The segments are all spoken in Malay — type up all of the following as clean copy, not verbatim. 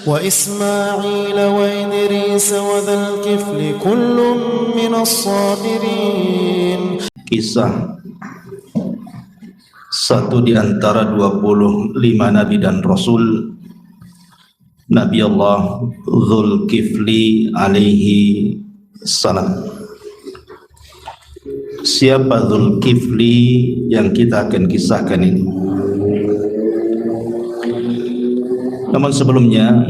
وإسماعيل وإدريس وذا الكفل كل من الصابرين. Kisah satu di antara 25 nabi dan rasul, Nabi Allah Dzulkifli alaihi salam. Siapa Dzulkifli yang kita akan kisahkan ini? Namun sebelumnya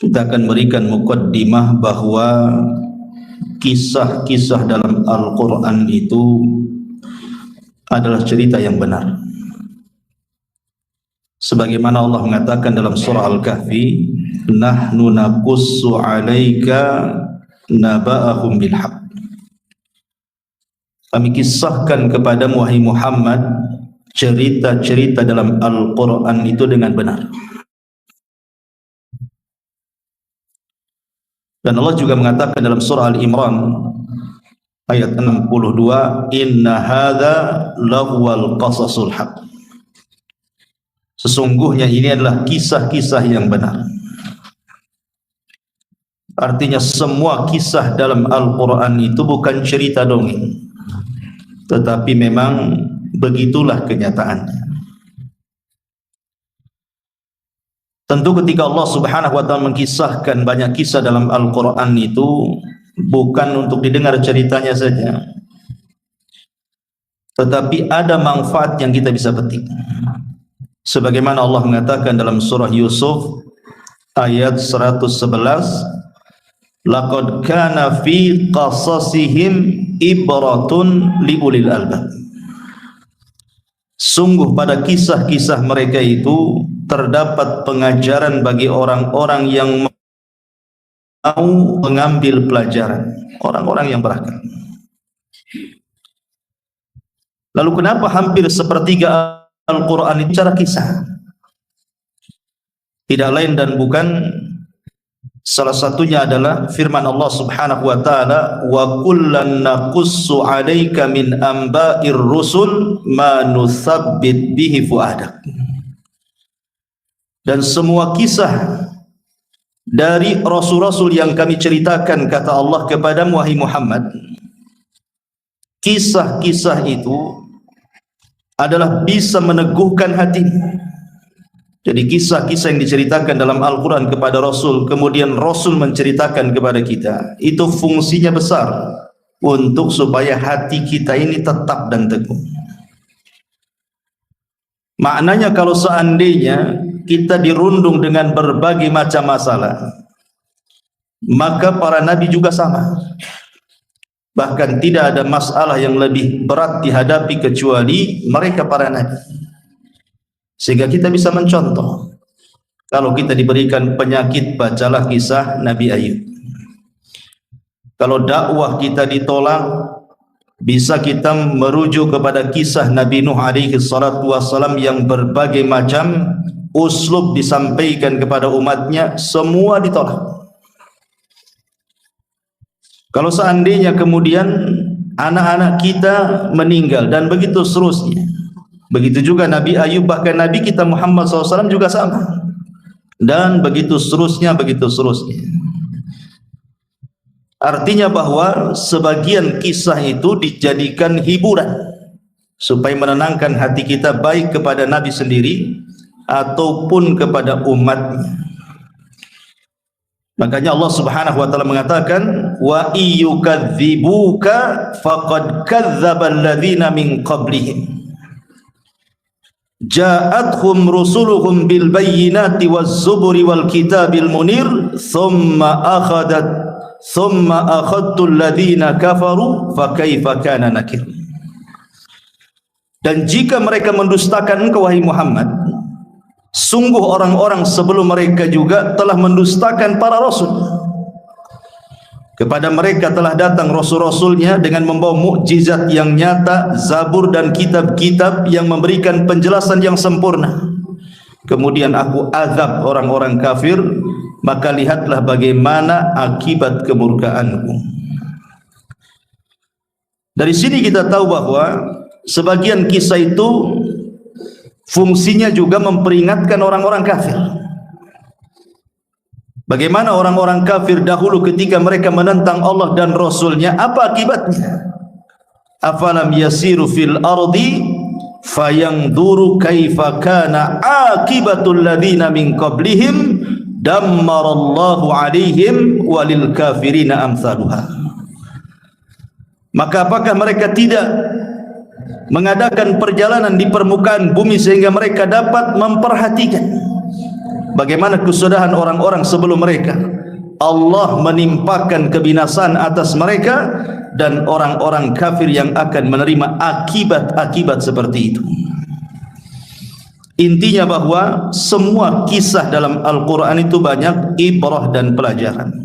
kita akan berikan muqaddimah bahwa kisah-kisah dalam Al-Quran itu adalah cerita yang benar. Sebagaimana Allah mengatakan dalam surah Al-Kahfi, nahnu naqussu 'alaika naba'ahum bil haqq. Kami kisahkan kepadamu wahai Muhammad cerita-cerita dalam Al-Quran itu dengan benar. Dan Allah juga mengatakan dalam surah Al-Imran ayat 62, inna hadza lahuwal qasasul haq. Sesungguhnya ini adalah kisah-kisah yang benar. Artinya semua kisah dalam Al-Quran itu bukan cerita dongeng, tetapi memang begitulah kenyataannya. Tentu ketika Allah Subhanahu wa taala mengkisahkan banyak kisah dalam Al-Quran itu bukan untuk didengar ceritanya saja, tetapi ada manfaat yang kita bisa petik. Sebagaimana Allah mengatakan dalam surah Yusuf ayat 111, laqad kana fi qasasihim ibratun liulil albab. Sungguh pada kisah-kisah mereka itu terdapat pengajaran bagi orang-orang yang mau mengambil pelajaran, orang-orang yang berakal. Lalu kenapa hampir sepertiga Al-Quran itu cara kisah? Tidak lain dan bukan, salah satunya adalah firman Allah Subhanahu wa taala, wa kullan naqussu 'alaika min amba'ir rusul ma nutsabbit bihi fuadak. Dan semua kisah dari rasul-rasul yang kami ceritakan, kata Allah kepadamu wahai Muhammad, kisah-kisah itu adalah bisa meneguhkan hatimu. Jadi kisah-kisah yang diceritakan dalam Al-Quran kepada Rasul, kemudian Rasul menceritakan kepada kita, itu fungsinya besar untuk supaya hati kita ini tetap dan teguh. Maknanya kalau seandainya kita dirundung dengan berbagai macam masalah, maka para nabi juga sama. Bahkan tidak ada masalah yang lebih berat dihadapi kecuali mereka para nabi. Sehingga kita bisa mencontoh. Kalau kita diberikan penyakit, bacalah kisah Nabi Ayub. Kalau dakwah kita ditolak, bisa kita merujuk kepada kisah Nabi Nuh alaihi salatu wassalam yang berbagai macam uslub disampaikan kepada umatnya, semua ditolak. Kalau seandainya kemudian anak-anak kita meninggal dan begitu seterusnya, begitu juga Nabi Ayub, bahkan Nabi kita Muhammad SAW juga sama, dan begitu seterusnya, begitu seterusnya. Artinya bahwa sebagian kisah itu dijadikan hiburan supaya menenangkan hati kita, baik kepada Nabi sendiri ataupun kepada umatnya. Makanya Allah Subhanahu wa taala mengatakan, wa iyyukadzibuka faqad kadzdzabal ladzina min qablihim ja'atuhum rusuluhum bil bayyinati waz zuburi wal kitabil munir thumma akhadtul ladzina kafaru fa kaifa kana nakir. Dan jika mereka mendustakan engkau wahai Muhammad, sungguh orang-orang sebelum mereka juga telah mendustakan para rasul. Kepada mereka telah datang rasul-rasulnya dengan membawa mukjizat yang nyata, zabur dan kitab-kitab yang memberikan penjelasan yang sempurna. Kemudian aku azab orang-orang kafir, maka lihatlah bagaimana akibat kemurkaanku. Dari sini kita tahu bahwa sebagian kisah itu fungsinya juga memperingatkan orang-orang kafir. Bagaimana orang-orang kafir dahulu ketika mereka menentang Allah dan Rasulnya, apa akibatnya? Afalam yasiru fil ardi fayanzuru kaifa kana akibatul ladzina min qablihim dammarallahu alaihim walil kafirina amsaluha. Maka apakah mereka tidak mengadakan perjalanan di permukaan bumi sehingga mereka dapat memperhatikan bagaimana kesudahan orang-orang sebelum mereka? Allah menimpakan kebinasaan atas mereka dan orang-orang kafir yang akan menerima akibat-akibat seperti itu. Intinya bahwa semua kisah dalam Al-Quran itu banyak ibrah dan pelajaran.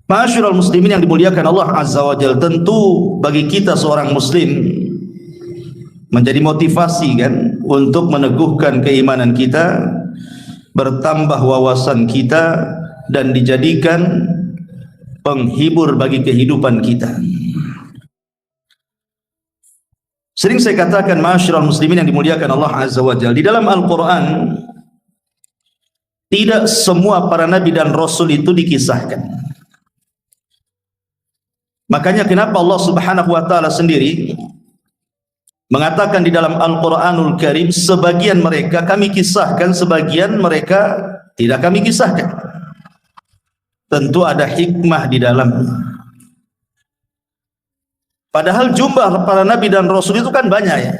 Ma'asyiral muslimin yang dimuliakan Allah Azza wa Jalla, tentu bagi kita seorang muslim menjadi motivasi kan untuk meneguhkan keimanan kita, bertambah wawasan kita, dan dijadikan penghibur bagi kehidupan kita. Sering saya katakan, ma'asyiral muslimin yang dimuliakan Allah Azza wa Jalla, di dalam Al-Quran tidak semua para nabi dan rasul itu dikisahkan. Makanya kenapa Allah Subhanahu wa taala sendiri mengatakan di dalam Al-Quranul Karim, sebagian mereka kami kisahkan, sebagian mereka tidak kami kisahkan. Tentu ada hikmah di dalam. Padahal jumlah para nabi dan rasul itu kan banyak ya.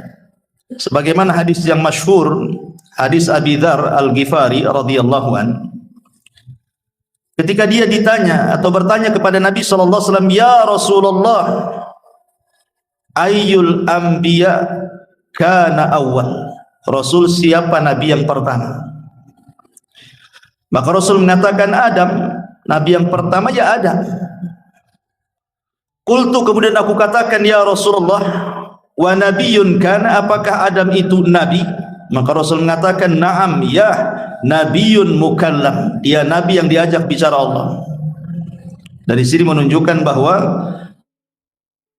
Sebagaimana hadis yang masyhur, hadis Abi Dzar Al-Ghifari radhiyallahu an. Ketika dia ditanya atau bertanya kepada Nabi sallallahu alaihi wasallam, "Ya Rasulullah, ayyul anbiya kana awwal?" Rasul, siapa nabi yang pertama? Maka Rasul mengatakan Adam. Nabi yang pertama ya Adam. Qultu, kemudian aku katakan, ya Rasulullah, wa nabiyyun kana, apakah Adam itu nabi? Maka Rasul mengatakan, na'am ya, nabiyyun mukallam, dia nabi yang diajak bicara Allah. Dari sini menunjukkan bahwa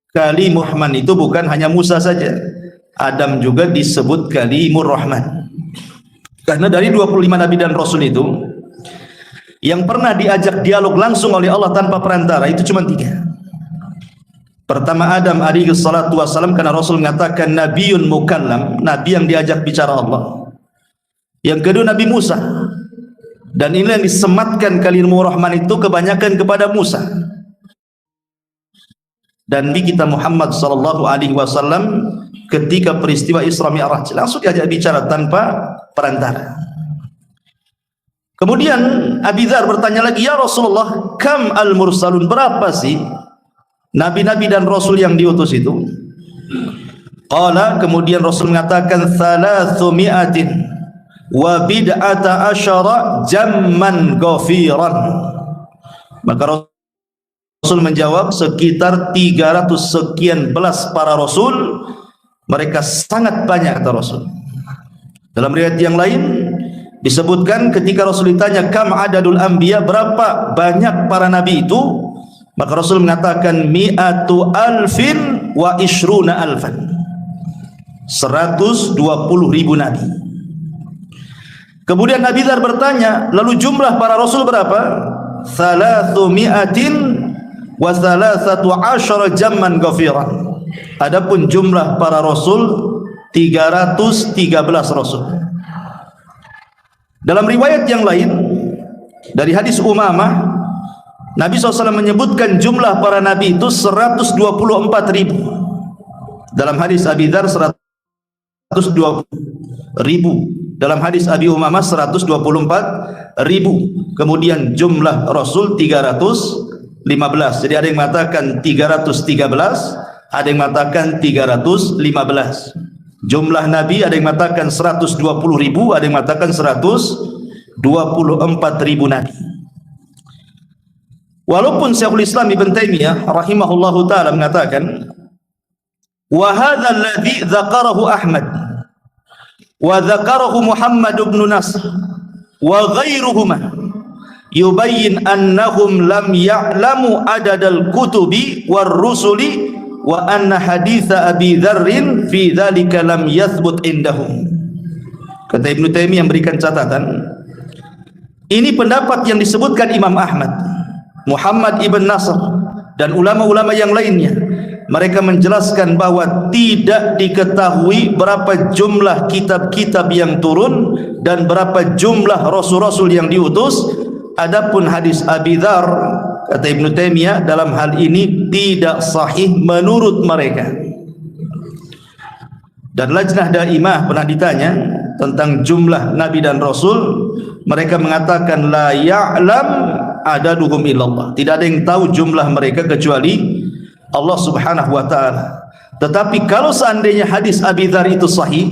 Kalimur Rahman itu bukan hanya Musa saja, Adam juga disebut Kalimur Rahman. Karena dari 25 nabi dan rasul itu, yang pernah diajak dialog langsung oleh Allah tanpa perantara itu cuma 3. Pertama Adam alaihi salatu wassalam, karena Rasul mengatakan nabiyyun mukallam, nabi yang diajak bicara Allah. Yang kedua Nabi Musa, dan ini yang disematkan Kalimur Rahman itu kebanyakan kepada Musa. Dan Nabi kita Muhammad sallallahu alaihi wasallam ketika peristiwa Isra Mi'raj langsung diajak bicara tanpa perantara. Kemudian Abi Dzar bertanya lagi, ya Rasulullah, kam al-mursalun, berapa sih nabi-nabi dan rasul yang diutus itu? Qala, kemudian Rasul mengatakan 300 wa bid'ata asyara jamman ghafiran. Maka Rasul menjawab, sekitar 300 sekian belas para rasul, mereka sangat banyak, kata Rasul. Dalam riwayat yang lain disebutkan ketika Rasul ditanya kam adadul anbiya, berapa banyak para nabi itu, maka Rasul mengatakan mi'atu alfin wa ishruna alfan, 120.000 nabi. Kemudian Nabi Dzar bertanya, lalu jumlah para rasul berapa? 300 wa 13 jamman ghafiran. Adapun jumlah para rasul 313 rasul. Dalam riwayat yang lain dari hadis Umamah, Nabi SAW menyebutkan jumlah para nabi itu 124.000. Dalam hadis Abi Dzar 120.000. Dalam hadis Abi Umamah 124.000. Kemudian jumlah Rasul 315. Jadi ada yang mengatakan 313, ada yang mengatakan 315. Jumlah Nabi ada yang mengatakan 120.000, ada yang mengatakan 124.000 Nabi. Walaupun Syekhul Islam Ibn Taimiyah rahimahullahu ta'ala mengatakan, wa hadha alladhi dzakarahu Ahmad wa dzakarahu Muhammad ibn Nasr wa ghairuhuma yubayyin annahum lam ya'lamu adadal kutubi war rusuli wa anna haditha Abi Dzarrin fi dzalika lam yathbut indahum. Kata Ibnu Taimiyah memberikan catatan, ini pendapat yang disebutkan Imam Ahmad, Muhammad ibn Nasr dan ulama-ulama yang lainnya. Mereka menjelaskan bahwa tidak diketahui berapa jumlah kitab-kitab yang turun dan berapa jumlah rasul-rasul yang diutus. Adapun hadis Abi Dzar, kata Ibnu Taimiyah, dalam hal ini tidak sahih menurut mereka. Dan Lajnah Daimah pernah ditanya tentang jumlah nabi dan rasul, mereka mengatakan la ya'lam adaduhum illallah, tidak ada yang tahu jumlah mereka kecuali Allah Subhanahu wa taala. Tetapi kalau seandainya hadis Abi Dzar itu sahih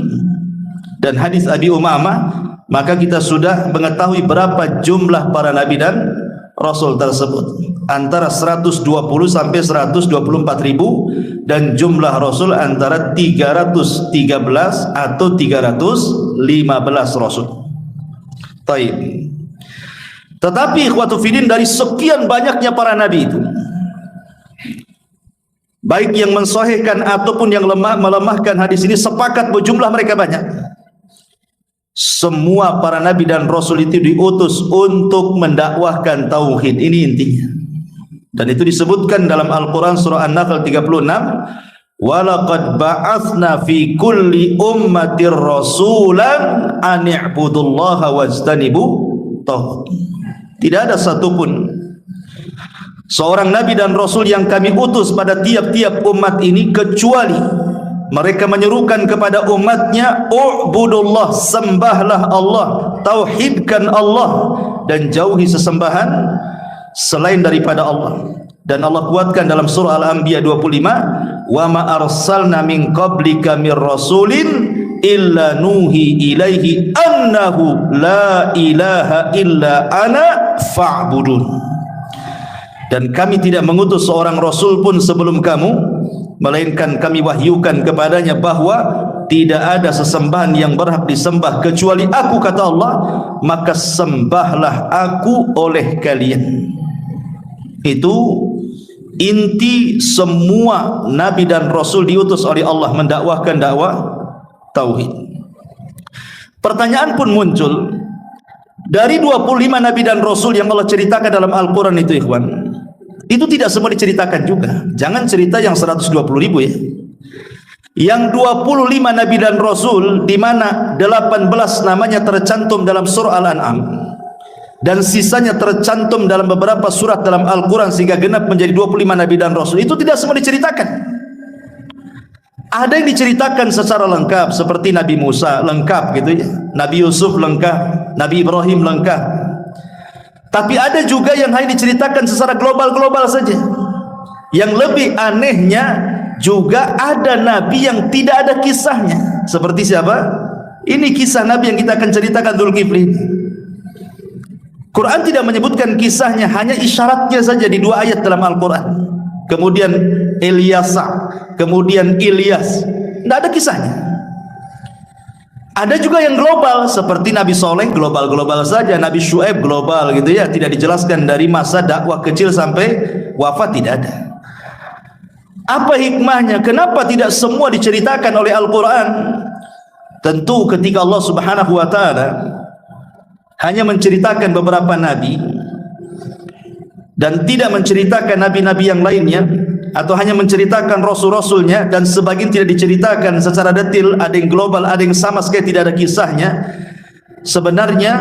dan hadis Abi Umamah, maka kita sudah mengetahui berapa jumlah para nabi dan rasul tersebut, antara 120 sampai 124 ribu, dan jumlah rasul antara 313 atau 315 rasul. Taib. Tetapi ikhwatu fiddin, dari sekian banyaknya para nabi itu, baik yang mensahihkan ataupun yang melemahkan hadis ini, sepakat bahwa jumlah mereka banyak. Semua para nabi dan rasul itu diutus untuk mendakwahkan tauhid. Ini intinya. Dan itu disebutkan dalam Al-Quran surah An-Nahl 36, walaqad ba'atsna fi kulli ummatir rasulan an i'budullaha wajtanibu taghut. Tidak ada satupun seorang nabi dan rasul yang kami utus pada tiap-tiap umat ini kecuali mereka menyerukan kepada umatnya, u'budullah, sembahlah Allah, tauhidkan Allah, dan jauhi sesembahan selain daripada Allah. Dan Allah kuatkan dalam surah Al-Anbiya 25, wa ma arsalna min qablika mir rasulin illa nuhi ilaihi annahu la ilaha illa ana fa'budun. Dan kami tidak mengutus seorang rasul pun sebelum kamu, melainkan kami wahyukan kepadanya bahwa tidak ada sesembahan yang berhak disembah kecuali aku, kata Allah, maka sembahlah aku oleh kalian. Itu inti semua nabi dan rasul diutus oleh Allah mendakwahkan dakwah tauhid. Pertanyaan pun muncul, dari 25 nabi dan rasul yang Allah ceritakan dalam Al-Quran itu, ikhwan, itu tidak semua diceritakan juga. Jangan cerita yang 120 ribu ya. Yang 25 nabi dan rasul, di mana 18 namanya tercantum dalam surah Al-An'am dan sisanya tercantum dalam beberapa surat dalam Al-Quran sehingga genap menjadi 25 nabi dan rasul, itu tidak semua diceritakan. Ada yang diceritakan secara lengkap seperti Nabi Musa lengkap gitu ya, Nabi Yusuf lengkap, Nabi Ibrahim lengkap. Tapi ada juga yang hanya diceritakan secara global-global saja. Yang lebih anehnya, juga ada nabi yang tidak ada kisahnya. Seperti siapa? Ini kisah nabi yang kita akan ceritakan, Dzulkifli. Quran tidak menyebutkan kisahnya, hanya isyaratnya saja di 2 ayat dalam Al-Quran. Kemudian Ilyasa, kemudian Ilyas, tidak ada kisahnya. Ada juga yang global seperti Nabi Soleh, global-global saja, Nabi Syuaib global gitu ya, tidak dijelaskan dari masa dakwah kecil sampai wafat, tidak ada. Apa hikmahnya? Kenapa tidak semua diceritakan oleh Al-Quran? Tentu ketika Allah Subhanahu wa ta'ala hanya menceritakan beberapa nabi dan tidak menceritakan nabi-nabi yang lainnya, atau hanya menceritakan rasul-rasulnya dan sebagian tidak diceritakan secara detail, ada yang global, ada yang sama sekali tidak ada kisahnya. Sebenarnya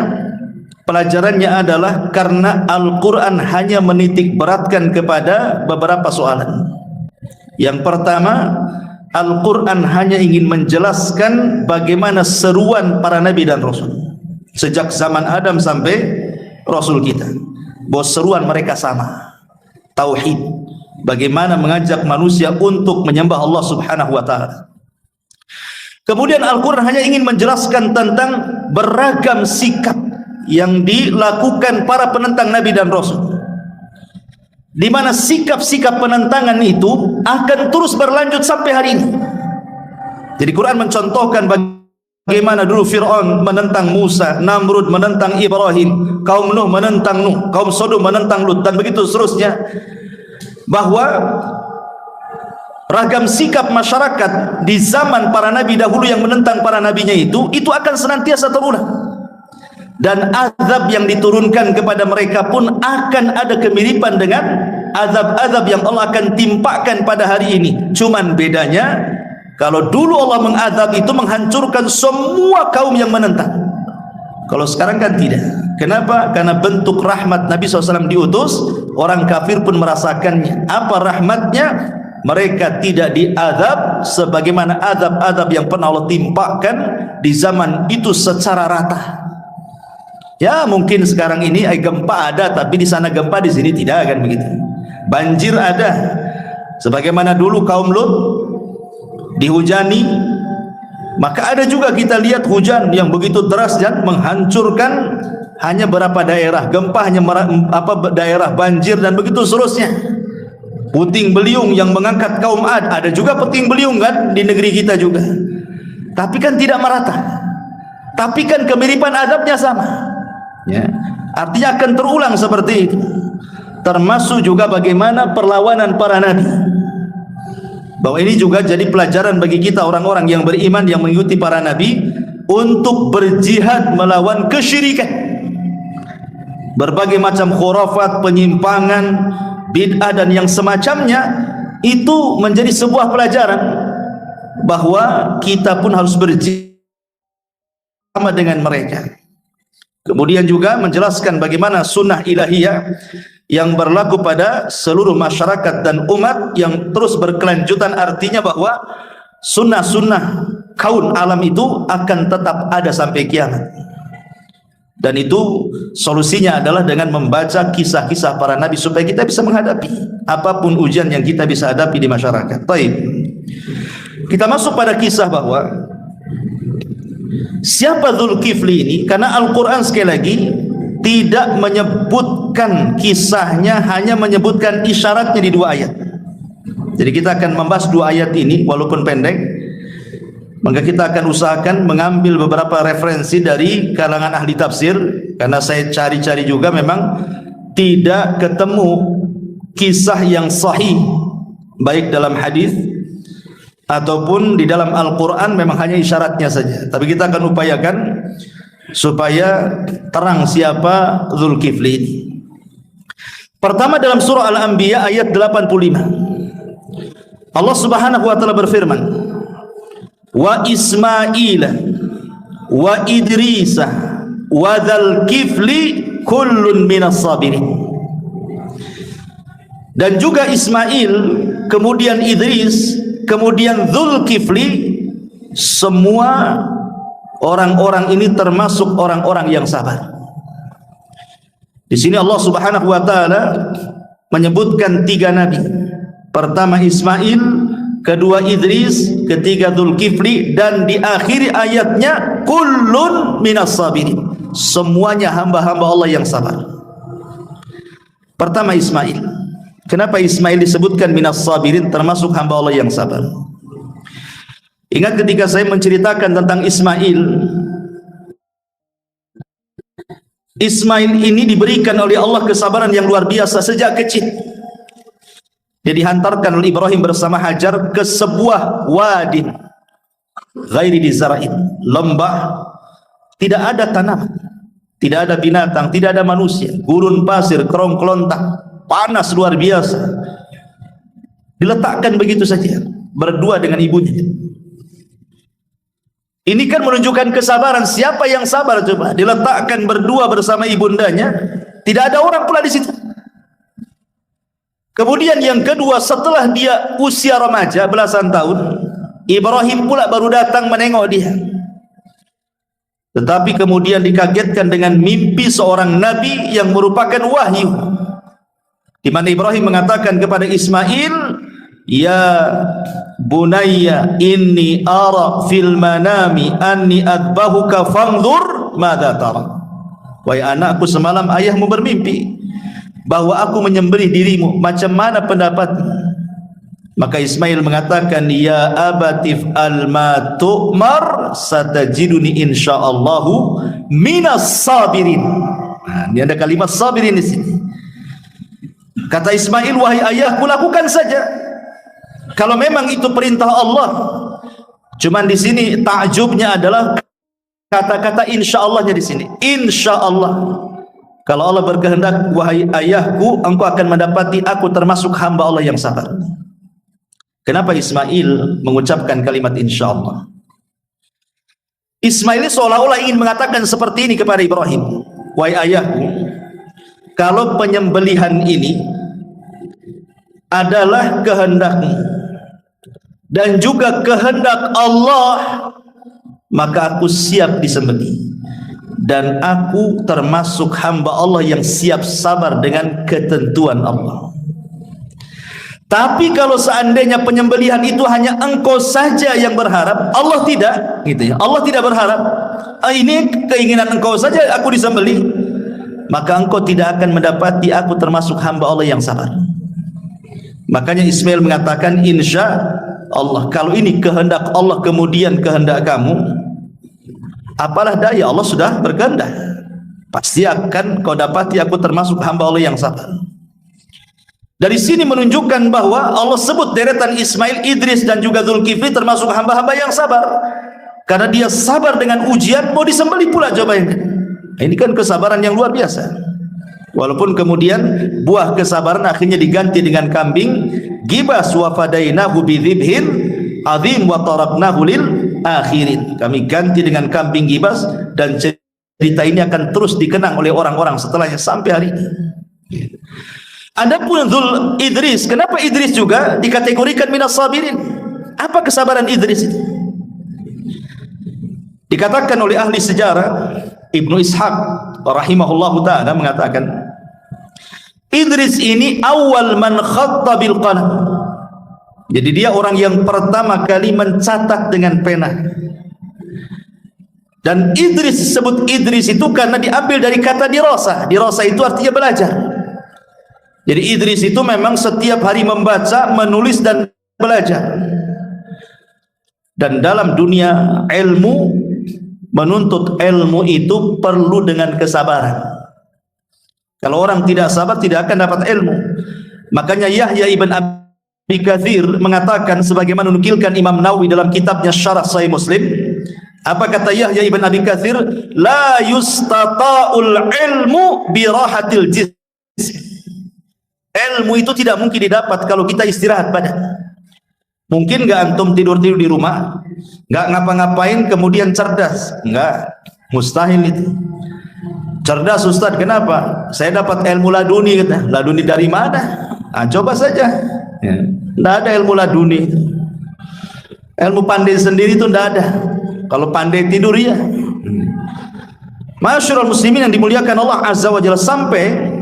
pelajarannya adalah karena Al-Quran hanya menitik beratkan kepada beberapa soalan. Yang pertama, Al-Quran hanya ingin menjelaskan bagaimana seruan para nabi dan rasul sejak zaman Adam sampai rasul kita, bahwa seruan mereka sama, tauhid, bagaimana mengajak manusia untuk menyembah Allah Subhanahu wa ta'ala. Kemudian Al-Quran hanya ingin menjelaskan tentang beragam sikap yang dilakukan para penentang nabi dan rasul, di mana sikap-sikap penentangan itu akan terus berlanjut sampai hari ini. Jadi Quran mencontohkan bagaimana dulu Fir'aun menentang Musa, Namrud menentang Ibrahim, kaum Nuh menentang Nuh, kaum Sodom menentang Lut, dan begitu seterusnya. Bahwa ragam sikap masyarakat di zaman para nabi dahulu yang menentang para nabinya itu akan senantiasa terulang, dan azab yang diturunkan kepada mereka pun akan ada kemiripan dengan azab-azab yang Allah akan timpakan pada hari ini. Cuman bedanya, kalau dulu Allah mengazab itu menghancurkan semua kaum yang menentang, kalau sekarang kan tidak. Kenapa? Karena bentuk rahmat Nabi SAW diutus, orang kafir pun merasakannya. Apa rahmatnya? Mereka tidak diazab sebagaimana azab-azab yang pernah Allah timpakan di zaman itu secara rata. Ya mungkin sekarang ini gempa ada, tapi di sana gempa, di sini tidak, kan begitu. Banjir ada, sebagaimana dulu kaum Lut dihujani, maka ada juga kita lihat hujan yang begitu deras dan menghancurkan hanya beberapa daerah, gempa hanya daerah banjir dan begitu seterusnya. Puting beliung yang mengangkat kaum Ad, ada juga puting beliung kan di negeri kita juga, tapi kan tidak merata, tapi kan kemiripan azabnya sama ya. Artinya akan terulang seperti itu. Termasuk juga bagaimana perlawanan para nabi, bahwa ini juga jadi pelajaran bagi kita orang-orang yang beriman yang mengikuti para nabi untuk berjihad melawan kesyirikan, berbagai macam khurafat, penyimpangan, bid'ah dan yang semacamnya. Itu menjadi sebuah pelajaran bahwa kita pun harus berjihad sama dengan mereka. Kemudian juga menjelaskan bagaimana sunnah ilahiyah yang berlaku pada seluruh masyarakat dan umat yang terus berkelanjutan. Artinya bahwa sunnah-sunnah kaun alam itu akan tetap ada sampai kiamat. Dan itu solusinya adalah dengan membaca kisah-kisah para nabi supaya kita bisa menghadapi apapun ujian yang kita bisa hadapi di masyarakat. Baik, kita masuk pada kisah bahwa siapa Dzulkifli ini, karena Al-Quran sekali lagi tidak menyebutkan kisahnya, hanya menyebutkan isyaratnya di 2 ayat. Jadi kita akan membahas 2 ayat ini walaupun pendek, maka kita akan usahakan mengambil beberapa referensi dari kalangan ahli tafsir, karena saya cari-cari juga memang tidak ketemu kisah yang sahih baik dalam hadis ataupun di dalam Al-Quran, memang hanya isyaratnya saja. Tapi kita akan upayakan supaya terang siapa Dzulkifli ini. Pertama, dalam surah Al-Anbiya ayat 85, Allah Subhanahu wa taala berfirman, wa Ismail wa Idrisa wa Dzulkifli kullun minas sabirin. Dan juga Ismail, kemudian Idris, kemudian Dzulkifli, semua orang-orang ini termasuk orang-orang yang sabar. Di sini Allah Subhanahu wa taala menyebutkan 3 nabi. Pertama Ismail, kedua Idris, ketiga Dzulkifli, dan di akhir ayatnya kullun minas sabirin. Semuanya hamba-hamba Allah yang sabar. Pertama Ismail. Kenapa Ismail disebutkan minas sabirin, termasuk hamba Allah yang sabar? Ingat ketika saya menceritakan tentang Ismail, Ismail ini diberikan oleh Allah kesabaran yang luar biasa sejak kecil. Dia dihantarkan oleh Ibrahim bersama Hajar ke sebuah wadi ghairi dizara'in, lembah, tidak ada tanaman, tidak ada binatang, tidak ada manusia, gurun pasir, kerong kelontak, panas luar biasa. Diletakkan begitu saja berdua dengan ibunya. Ini kan menunjukkan kesabaran. Siapa yang sabar coba? Diletakkan berdua bersama ibundanya, tidak ada orang pula di situ. Kemudian yang kedua, setelah dia usia remaja belasan tahun, Ibrahim pula baru datang menengok dia. Tetapi kemudian dikagetkan dengan mimpi seorang nabi yang merupakan wahyu, di mana Ibrahim mengatakan kepada Ismail, ya bunayya inni ara fil manami anni adbahuka fanzur madza tara. Wahai anakku, semalam ayahmu bermimpi bahwa aku menyembelih dirimu, macam mana pendapatmu? Maka Ismail mengatakan, ya abatif al ma tu'mar satajiduni insyaallahu minas sabirin. Nah, ini ada kalimat sabirin di sini. Kata Ismail, wahai ayahku, lakukan saja. Kalau memang itu perintah Allah, cuman di sini takjubnya adalah kata-kata insya Allahnya di sini. Insya Allah. Kalau Allah berkehendak, wahai ayahku, engkau akan mendapati aku termasuk hamba Allah yang sabar. Kenapa Ismail mengucapkan kalimat insya Allah? Ismail seolah-olah ingin mengatakan seperti ini kepada Ibrahim. Wahai ayahku, kalau penyembelihan ini adalah kehendakmu dan juga kehendak Allah, maka aku siap disembelih. Dan aku termasuk hamba Allah yang siap sabar dengan ketentuan Allah. Tapi kalau seandainya penyembelihan itu hanya engkau saja yang berharap, Allah tidak, gitu ya. Allah tidak berharap, ini keinginan engkau saja aku disembelih, maka engkau tidak akan mendapati aku termasuk hamba Allah yang sabar. Makanya Ismail mengatakan insya Allah, kalau ini kehendak Allah kemudian kehendak kamu, apalah daya, Allah sudah berkehendak, pasti akan kau dapati aku termasuk hamba Allah yang sabar. Dari sini menunjukkan bahwa Allah sebut deretan Ismail, Idris dan juga Zulkifli termasuk hamba-hamba yang sabar, karena dia sabar dengan ujian, mau disembelih pula jawabannya. Ini kan kesabaran yang luar biasa. Walaupun kemudian buah kesabaran akhirnya diganti dengan kambing gibas, wa fadainahu bidzibhin azim wa taraknahu lil akhirin. Kami ganti dengan kambing gibas, dan cerita ini akan terus dikenang oleh orang-orang setelahnya sampai hari ini. Adapun Dzul Idris, kenapa Idris juga dikategorikan minas sabirin? Apa kesabaran Idris itu? Dikatakan oleh ahli sejarah, Ibnu Ishaq rahimahullahu ta'ala mengatakan, Idris ini awal man khatta bil qalam. Jadi dia orang yang pertama kali mencatat dengan pena. Dan Idris disebut Idris itu karena diambil dari kata dirasa. Dirasa itu artinya belajar. Jadi Idris itu memang setiap hari membaca, menulis dan belajar. Dan dalam dunia ilmu, menuntut ilmu itu perlu dengan kesabaran. Kalau orang tidak sabar tidak akan dapat ilmu. Makanya Yahya ibn Abi Katsir mengatakan, sebagaimana menukilkan Imam Nawawi dalam kitabnya Syarah Sahih Muslim, apa kata Yahya ibn Abi Katsir? La yustata'ul ilmu bi rahatil jism. Ilmu itu tidak mungkin didapat kalau kita istirahat badan. Mungkin nggak antum tidur-tidur di rumah, nggak ngapa-ngapain kemudian cerdas? Nggak, mustahil itu. Cerdas Ustaz, kenapa? Saya dapat ilmu laduni, kata. Laduni dari mana? Nah, coba saja. Nggak ada ilmu laduni. Ilmu pandai sendiri itu nggak ada. Kalau pandai tidur ya. Masyarul muslimin yang dimuliakan Allah Azza wa Jalla, sampai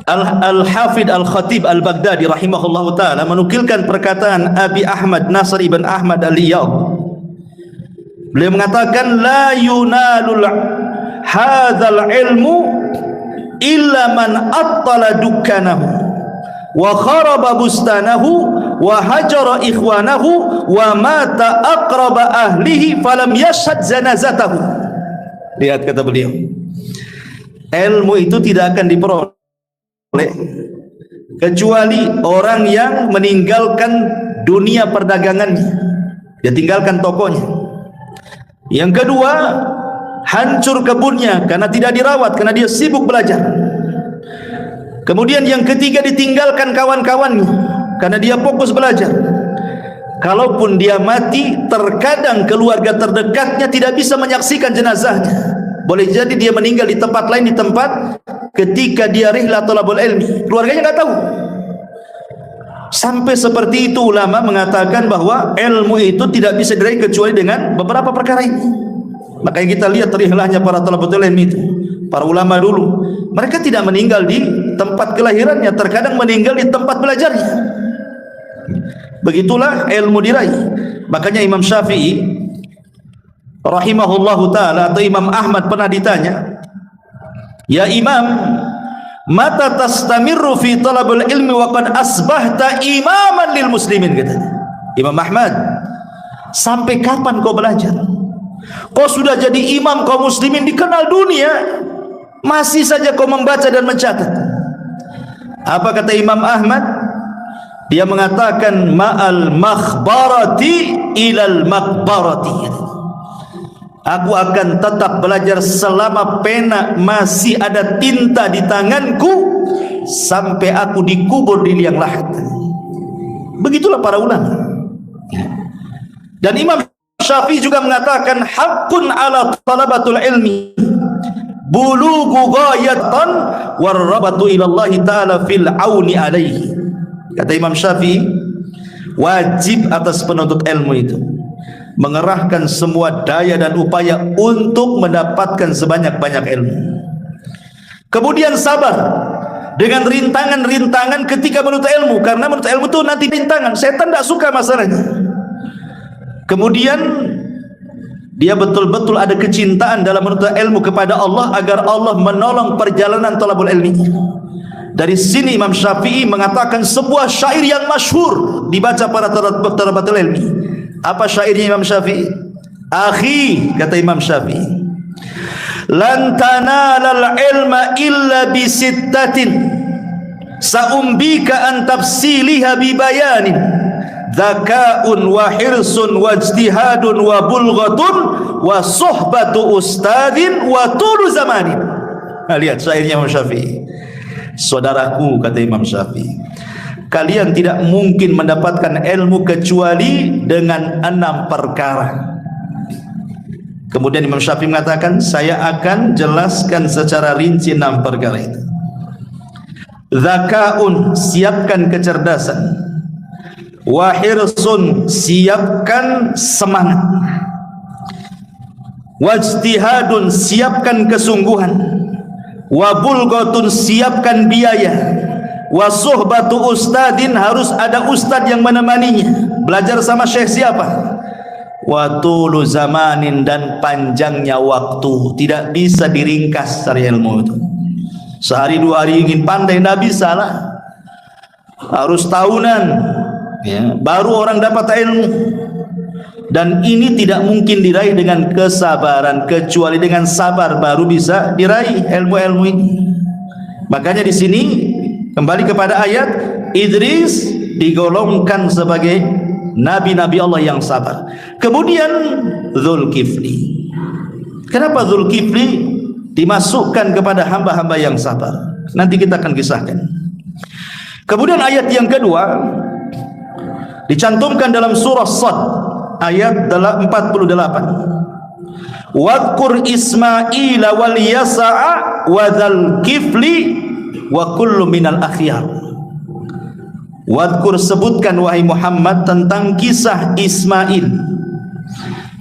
Al-Hafidh Al-Khatib Al-Baghdadi rahimahullahu ta'ala menukilkan perkataan Abi Ahmad Nasr ibn Ahmad Al-Iyad. Beliau mengatakan, la yunalul hadzal ilmu illa man attala dukkanahu wa kharaba bustanahu wa hajara ikhwanahu wa mata aqraba ahlihi falam yashhad zanazatahu. Lihat kata beliau, ilmu itu tidak akan diperoleh kecuali orang yang meninggalkan dunia perdagangannya, dia tinggalkan tokonya. Yang kedua, hancur kebunnya karena tidak dirawat, karena dia sibuk belajar. Kemudian yang ketiga, ditinggalkan kawan-kawannya karena dia fokus belajar. Kalaupun dia mati, terkadang keluarga terdekatnya tidak bisa menyaksikan jenazahnya. Boleh jadi dia meninggal di tempat lain, di tempat ketika dia rihlah thalabul ilmi, keluarganya nggak tahu. Sampai seperti itu ulama mengatakan bahwa ilmu itu tidak bisa diraih kecuali dengan beberapa perkara ini. Makanya kita lihat rihlahnya para thalabul ilmi itu, para ulama dulu, mereka tidak meninggal di tempat kelahirannya, terkadang meninggal di tempat belajarnya. Begitulah ilmu diraih. Makanya Imam Syafi'i rahimahullahu ta'ala atau Imam Ahmad pernah ditanya, ya Imam, mata tastamirru fi talabul ilmi wa qad asbahta imaman lil muslimin, katanya. Imam Ahmad, sampai kapan kau belajar? Kau sudah jadi imam kaum muslimin, dikenal dunia, masih saja kau membaca dan mencatat. Apa kata Imam Ahmad? Dia mengatakan ma'al makhbarati ilal makbarati. Aku akan tetap belajar selama pena masih ada tinta di tanganku sampai aku dikubur di liang lahat. Begitulah para ulama. Dan Imam Syafi'i juga mengatakan haqqun ala talabatul ilmi bulughu ghayatan warrabatu ilallahi ta'ala fil auni alaihi. Kata Imam Syafi'i, wajib atas penuntut ilmu itu mengerahkan semua daya dan upaya untuk mendapatkan sebanyak-banyak ilmu. Kemudian sabar dengan rintangan-rintangan ketika menuntut ilmu, karena menuntut ilmu itu nanti rintangan, setan tidak suka masalahnya. Kemudian dia betul-betul ada kecintaan dalam menuntut ilmu kepada Allah agar Allah menolong perjalanan talabul ilmi. Dari sini Imam Syafi'i mengatakan sebuah syair yang masyhur dibaca para talabatul ilmi. Apa syairnya Imam Syafi'i? Akhi, kata Imam Syafi'i, lan tanalal ilma illa bisittatin sa'umbika an tafsiliha bibayanin dzaka'un wa hirsun wa ijtihadun wa bulghatun wa suhbatu ustadin wa tulu zamanin. Lihat syairnya Imam Syafi'i. Saudaraku, kata Imam Syafi'i, kalian tidak mungkin mendapatkan ilmu kecuali dengan 6 perkara. Kemudian Imam Syafi'i mengatakan, saya akan jelaskan secara rinci 6 perkara itu. Dzaka'un, siapkan kecerdasan. Wa hirsun, siapkan semangat. Wajtihadun, siapkan kesungguhan. Wa bulghatun, siapkan biaya. Wa suhbatu ustadin, harus ada ustad yang menemaninya. Belajar sama syekh siapa? Wa tulu zamanin, dan panjangnya waktu, tidak bisa diringkas dari ilmu itu. Sehari 2 hari ingin pandai, tidak bisa lah. Harus tahunan ya, baru orang dapat ilmu. Dan ini tidak mungkin diraih dengan kesabaran, kecuali dengan sabar baru bisa diraih ilmu-ilmu ini. Makanya di sini kembali kepada ayat, Idris digolongkan sebagai nabi-nabi Allah yang sabar. Kemudian Zulkifli. Kenapa Zulkifli dimasukkan kepada hamba-hamba yang sabar? Nanti kita akan kisahkan. Kemudian ayat yang kedua dicantumkan dalam surah Sad ayat 48. Wadkur Ismaila wal Yasa'a wa Dzulkifli wa kullu minal akhyar. Wadkur, sebutkan wahai Muhammad tentang kisah Ismail,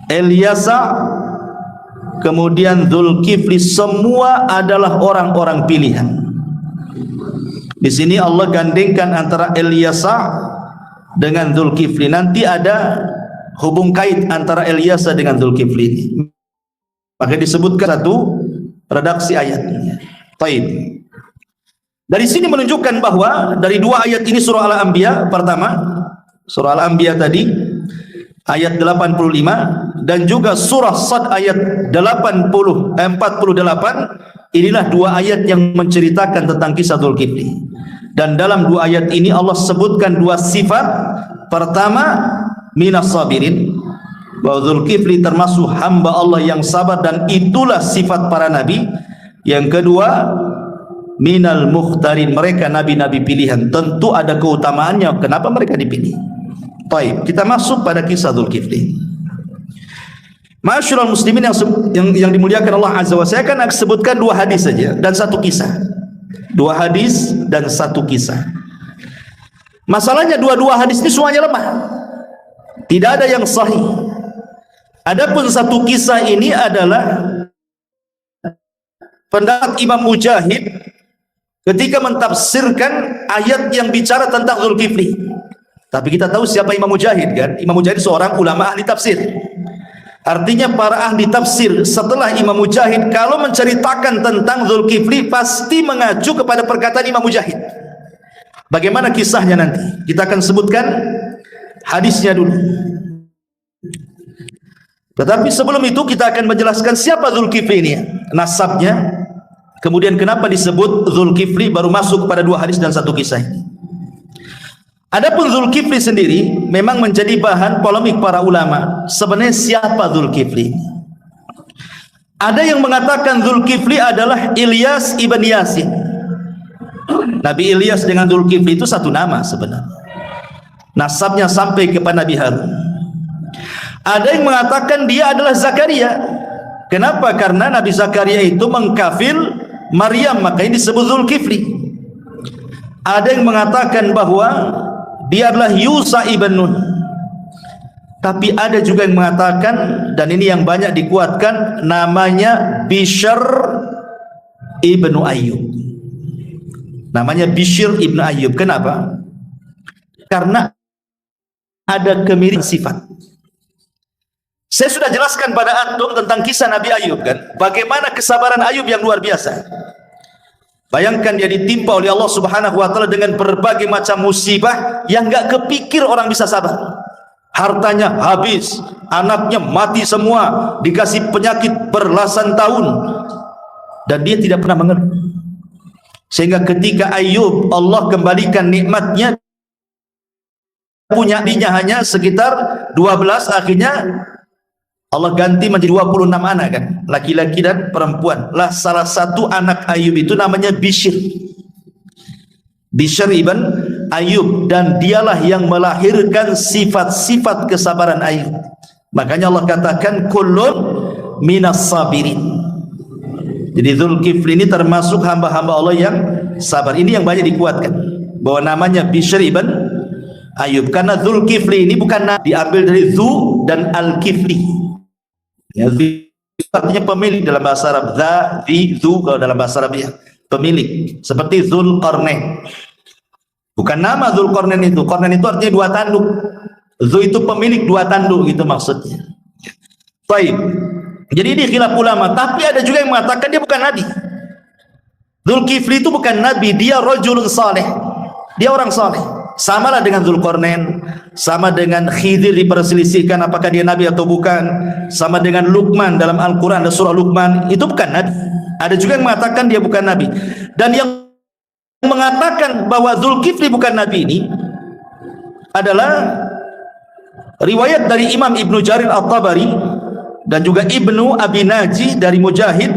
Ilyasa, kemudian Dzulkifli, semua adalah orang-orang pilihan. Di sini Allah gandengkan antara Ilyasa dengan Dzulkifli. Nanti ada hubung kait antara Ilyasa dengan Dzulkifli ini. Maka disebutkan satu redaksi ayatnya. Baik. Dari sini menunjukkan bahwa dari 2 ayat ini surah Al-Anbiya pertama, surah Al-Anbiya tadi ayat 85, dan juga surah Sad ayat 48, inilah 2 ayat yang menceritakan tentang kisah Dzulkifli. Dan dalam 2 ayat ini Allah sebutkan 2 sifat. Pertama, minas sabirin, bahwa Dzulkifli termasuk hamba Allah yang sabar, dan itulah sifat para nabi. Yang kedua, minal mukhtarin, mereka nabi-nabi pilihan. Tentu ada keutamaannya kenapa mereka dipilih. Baik, kita masuk pada kisah Dzulkifli. Ma'asyiral muslimin yang dimuliakan Allah Azza wa Jalla, saya akan sebutkan 2 hadis saja dan 1 kisah. 2 hadis dan 1 kisah. Masalahnya 2 hadis ini semuanya lemah, tidak ada yang sahih. Adapun 1 kisah ini adalah pendapat Imam Mujahid ketika mentafsirkan ayat yang bicara tentang Dzulkifli. Tapi kita tahu siapa Imam Mujahid kan? Imam Mujahid seorang ulama ahli tafsir. Artinya para ahli tafsir setelah Imam Mujahid kalau menceritakan tentang Dzulkifli pasti mengacu kepada perkataan Imam Mujahid. Bagaimana kisahnya nanti? Kita akan sebutkan hadisnya dulu. Tetapi sebelum itu kita akan menjelaskan siapa Dzulkifli ini, nasabnya, kemudian kenapa disebut Dzulkifli, baru masuk kepada 2 hadis dan 1 kisah ini. Adapun Zulkifli sendiri memang menjadi bahan polemik para ulama. Sebenarnya siapa Zulkifli? Ada yang mengatakan Zulkifli adalah Ilyas ibn Yasin. Nabi Ilyas dengan Zulkifli itu satu nama sebenarnya. Nasabnya sampai kepada Nabi Harun. Ada yang mengatakan dia adalah Zakaria. Kenapa? Karena Nabi Zakaria itu mengkafir Maryam, makanya disebut Zulkifli. Ada yang mengatakan bahwa dia adalah Yusa ibn Nun. Tapi ada juga yang mengatakan, dan ini yang banyak dikuatkan, namanya Bishr ibn Ayyub. Namanya Bishr ibn Ayyub. Kenapa? Karena ada kemiripan sifat. Saya sudah jelaskan pada antum tentang kisah Nabi Ayub kan, bagaimana kesabaran Ayub yang luar biasa. Bayangkan dia ditimpa oleh Allah Subhanahu wa taala dengan berbagai macam musibah yang enggak kepikir orang bisa sabar. Hartanya habis, anaknya mati semua, dikasih penyakit berlasan tahun, dan dia tidak pernah mengeluh. Sehingga ketika Ayub Allah kembalikan nikmatnya, punya dinya hanya sekitar 12, akhirnya Allah ganti menjadi 26 anak kan, laki-laki dan perempuan. Lah salah satu anak Ayub itu namanya Bishr ibn Ayub, dan dialah yang melahirkan sifat-sifat kesabaran Ayub. Makanya Allah katakan kullun minas sabirin. Jadi Zulkifli ini termasuk hamba-hamba Allah yang sabar. Ini yang banyak dikuatkan bahwa namanya Bishr ibn Ayub, karena Zulkifli ini bukan diambil dari Zu dan Al-Kifli. Ya, artinya pemilik dalam bahasa Arab. Zu kalau dalam bahasa Arab ya, pemilik. Seperti Zulkarnain. Bukan nama Zulkarnain itu. Qarnain itu artinya dua tanduk. Zu itu pemilik dua tanduk gitu maksudnya. Baik. Jadi ini khilaf ulama, tapi ada juga yang mengatakan dia bukan nabi. Zulkifli itu bukan nabi, dia rajulun saleh. Dia orang saleh. Samalah dengan Zulkarnain, sama dengan Khidir diperselisihkan apakah dia nabi atau bukan, sama dengan Luqman dalam Al-Quran ada surah Luqman, itu bukan nabi. Ada juga yang mengatakan dia bukan nabi. Dan yang mengatakan bahwa Zulkifli bukan nabi ini adalah riwayat dari Imam Ibnu Jarir At-Tabari dan juga Ibnu Abi Najih dari Mujahid,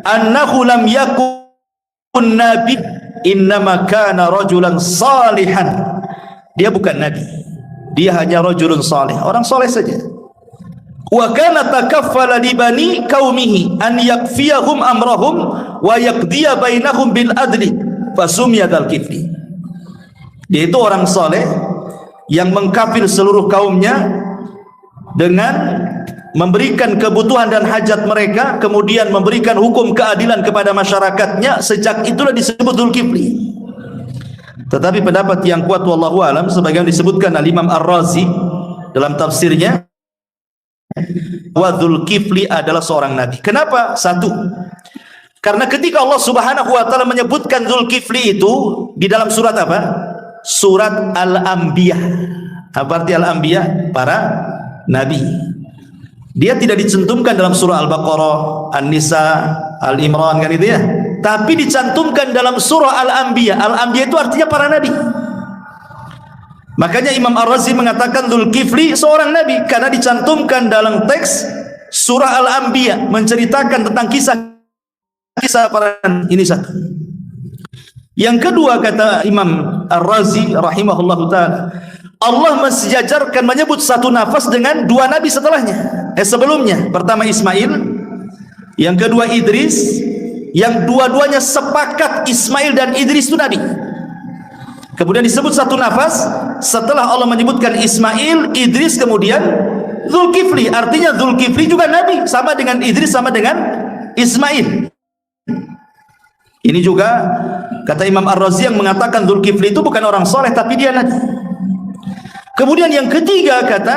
annahu lam yakun nabi innama kana rajulan salihan. Dia bukan nabi, dia hanya rajulun salih, orang saleh saja. Wa kana takaffala li bani qaumihi an yakfiyahum amrahum wa yaqdiya bainahum bil adli fasumya Zulkifli. Dia itu orang saleh yang mengkafil seluruh kaumnya dengan memberikan kebutuhan dan hajat mereka, kemudian memberikan hukum keadilan kepada masyarakatnya. Sejak itulah disebut Zulkifli. Tetapi pendapat yang kuat wallahu alam, sebagaimana disebutkan oleh Imam Ar-Razi dalam tafsirnya, bahwa Zulkifli adalah seorang nabi. Kenapa? Satu, karena ketika Allah Subhanahu wa taala menyebutkan Zulkifli itu di dalam surat apa? Surat Al-Anbiya. Apa arti Al-Anbiya? Para nabi. Dia tidak dicantumkan dalam surah Al-Baqarah, An-Nisa, Al-Imran kan itu ya. Tapi dicantumkan dalam surah Al-Anbiya. Al-Anbiya itu artinya para nabi. Makanya Imam Ar-Razi mengatakan Zulkifli seorang nabi karena dicantumkan dalam teks surah Al-Anbiya, menceritakan tentang kisah para nabi. Ini satu. Yang kedua, kata Imam Ar-Razi rahimahullahu taala, Allah mensejajarkan menyebut satu nafas dengan dua nabi setelahnya, sebelumnya. Pertama Ismail, yang kedua Idris, yang dua-duanya sepakat Ismail dan Idris itu nabi. Kemudian disebut satu nafas setelah Allah menyebutkan Ismail, Idris, kemudian Zulkifli. Artinya Zulkifli juga nabi, sama dengan Idris, sama dengan Ismail. Ini juga kata Imam Ar-Razi yang mengatakan Zulkifli itu bukan orang soleh, tapi dia nabi. Kemudian yang ketiga, kata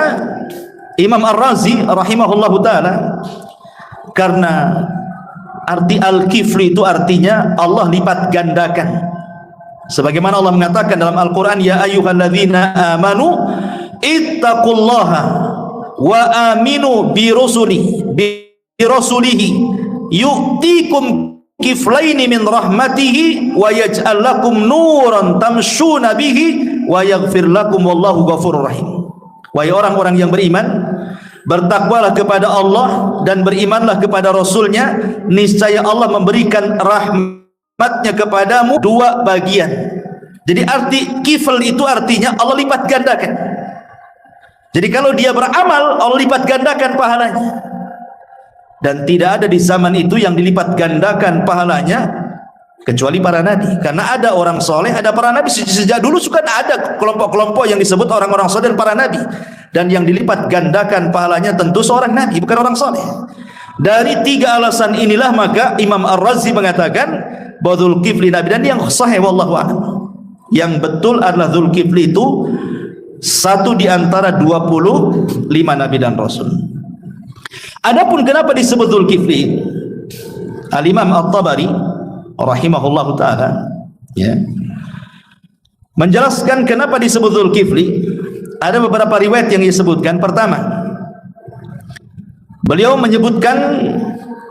Imam Ar-Razi rahimahullahu ta'ala, karena arti Al-Kifli itu artinya Allah lipat gandakan. Sebagaimana Allah mengatakan dalam Al-Quran, ya ayyuhalladzina amanu ittaqullaha wa aminu bi rasulihi yu'tikum kiflaini min rahmatihi wa yaj'al lakum nuran tamshuna bihi wa yaghfir lakum wallahu ghafurur rahim. Wahai orang-orang yang beriman, bertakwalah kepada Allah dan berimanlah kepada Rasulnya, niscaya Allah memberikan rahmatnya kepadamu dua bagian. Jadi arti kifl itu artinya Allah lipat gandakan. Jadi kalau dia beramal, Allah lipat gandakan pahalanya. Dan tidak ada di zaman itu yang dilipat gandakan pahalanya kecuali para nabi. Karena ada orang soleh, ada para nabi. Sejak dulu suka ada kelompok-kelompok yang disebut orang-orang soleh dan para nabi. Dan yang dilipat gandakan pahalanya tentu seorang nabi, bukan orang soleh. Dari tiga alasan inilah maka Imam Ar-Razi mengatakan bahwa Dzulkifli nabi, dan yang sahih wallahu a'lam, yang betul adalah Dzulkifli itu satu di antara 25 nabi dan rasul. Adapun kenapa disebut Dzulkifli, Al-Imam At-Tabari rahimahullahu taala ya menjelaskan kenapa disebut Dzulkifli. Ada beberapa riwayat yang disebutkan. Pertama, beliau menyebutkan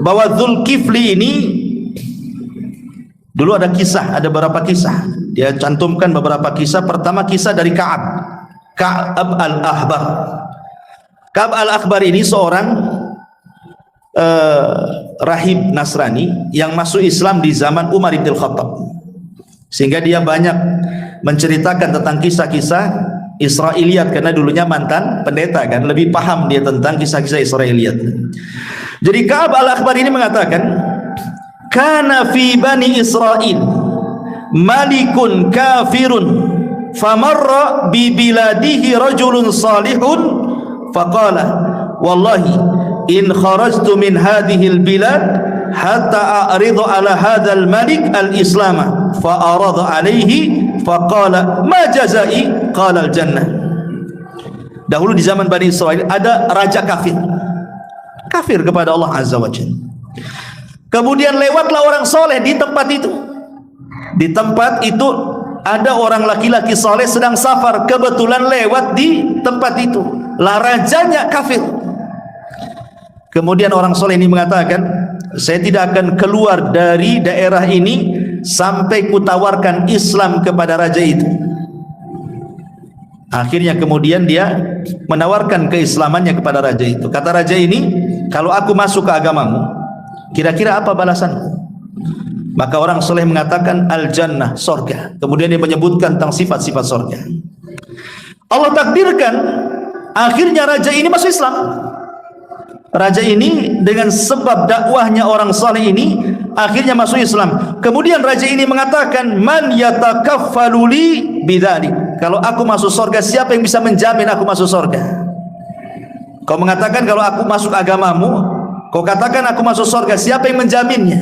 bahwa Dzulkifli ini dulu ada kisah, ada beberapa kisah. Dia cantumkan beberapa kisah. Pertama, kisah dari Ka'ab al-Ahbar. Ka'ab al-Ahbar ini seorang rahib Nasrani yang masuk Islam di zaman Umar bin Khattab, sehingga dia banyak menceritakan tentang kisah-kisah Israiliyat, karena dulunya mantan pendeta kan, lebih paham dia tentang kisah-kisah Israiliyat. Jadi Ka'ab al-Ahbar ini mengatakan, kana fi bani Israil malikun kafirun famarra bi biladihi rajulun salihun faqala wallahi in kharajtu min hadhihi al-bilad hatta a'ridu ala hadzal malik al-islam fa arada alaihi faqala ma jazai qala al-jannah. Dahulu di zaman Bani Israil ada raja kafir kepada Allah Azza wa Jalla. Kemudian lewatlah orang soleh di tempat itu. Di tempat itu ada orang laki-laki soleh sedang safar, kebetulan lewat di tempat itu. Lah rajanya kafir. Kemudian orang soleh ini mengatakan, saya tidak akan keluar dari daerah ini sampai kutawarkan Islam kepada raja itu. Akhirnya kemudian dia menawarkan keislamannya kepada raja itu. Kata raja ini, kalau aku masuk ke agamamu, kira-kira apa balasanmu? Maka orang soleh mengatakan al-jannah, sorga. Kemudian dia menyebutkan tentang sifat-sifat sorga. Allah takdirkan akhirnya raja ini masuk Islam. Raja ini dengan sebab dakwahnya orang saleh ini akhirnya masuk Islam. Kemudian raja ini mengatakan, man yatakaffalu li bidzalik. Kalau aku masuk surga, siapa yang bisa menjamin aku masuk surga? Kau mengatakan kalau aku masuk agamamu, kau katakan aku masuk surga, siapa yang menjaminnya?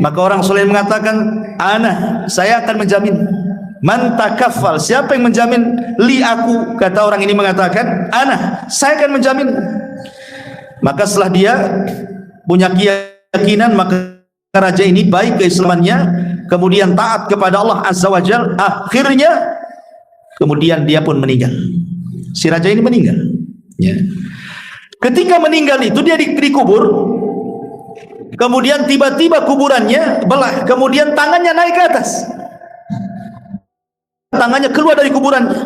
Maka orang saleh mengatakan, ana, saya akan menjamin. Man takaffal, siapa yang menjamin li aku? Kata orang ini mengatakan, ana, saya akan menjamin. Maka setelah dia punya keyakinan, maka raja ini baik keislamannya, kemudian taat kepada Allah Azza wa Jalla, akhirnya kemudian dia pun meninggal. Si raja ini meninggal ya. Ketika meninggal itu dia dikubur, kemudian tiba-tiba kuburannya belah, kemudian tangannya naik ke atas, tangannya keluar dari kuburannya.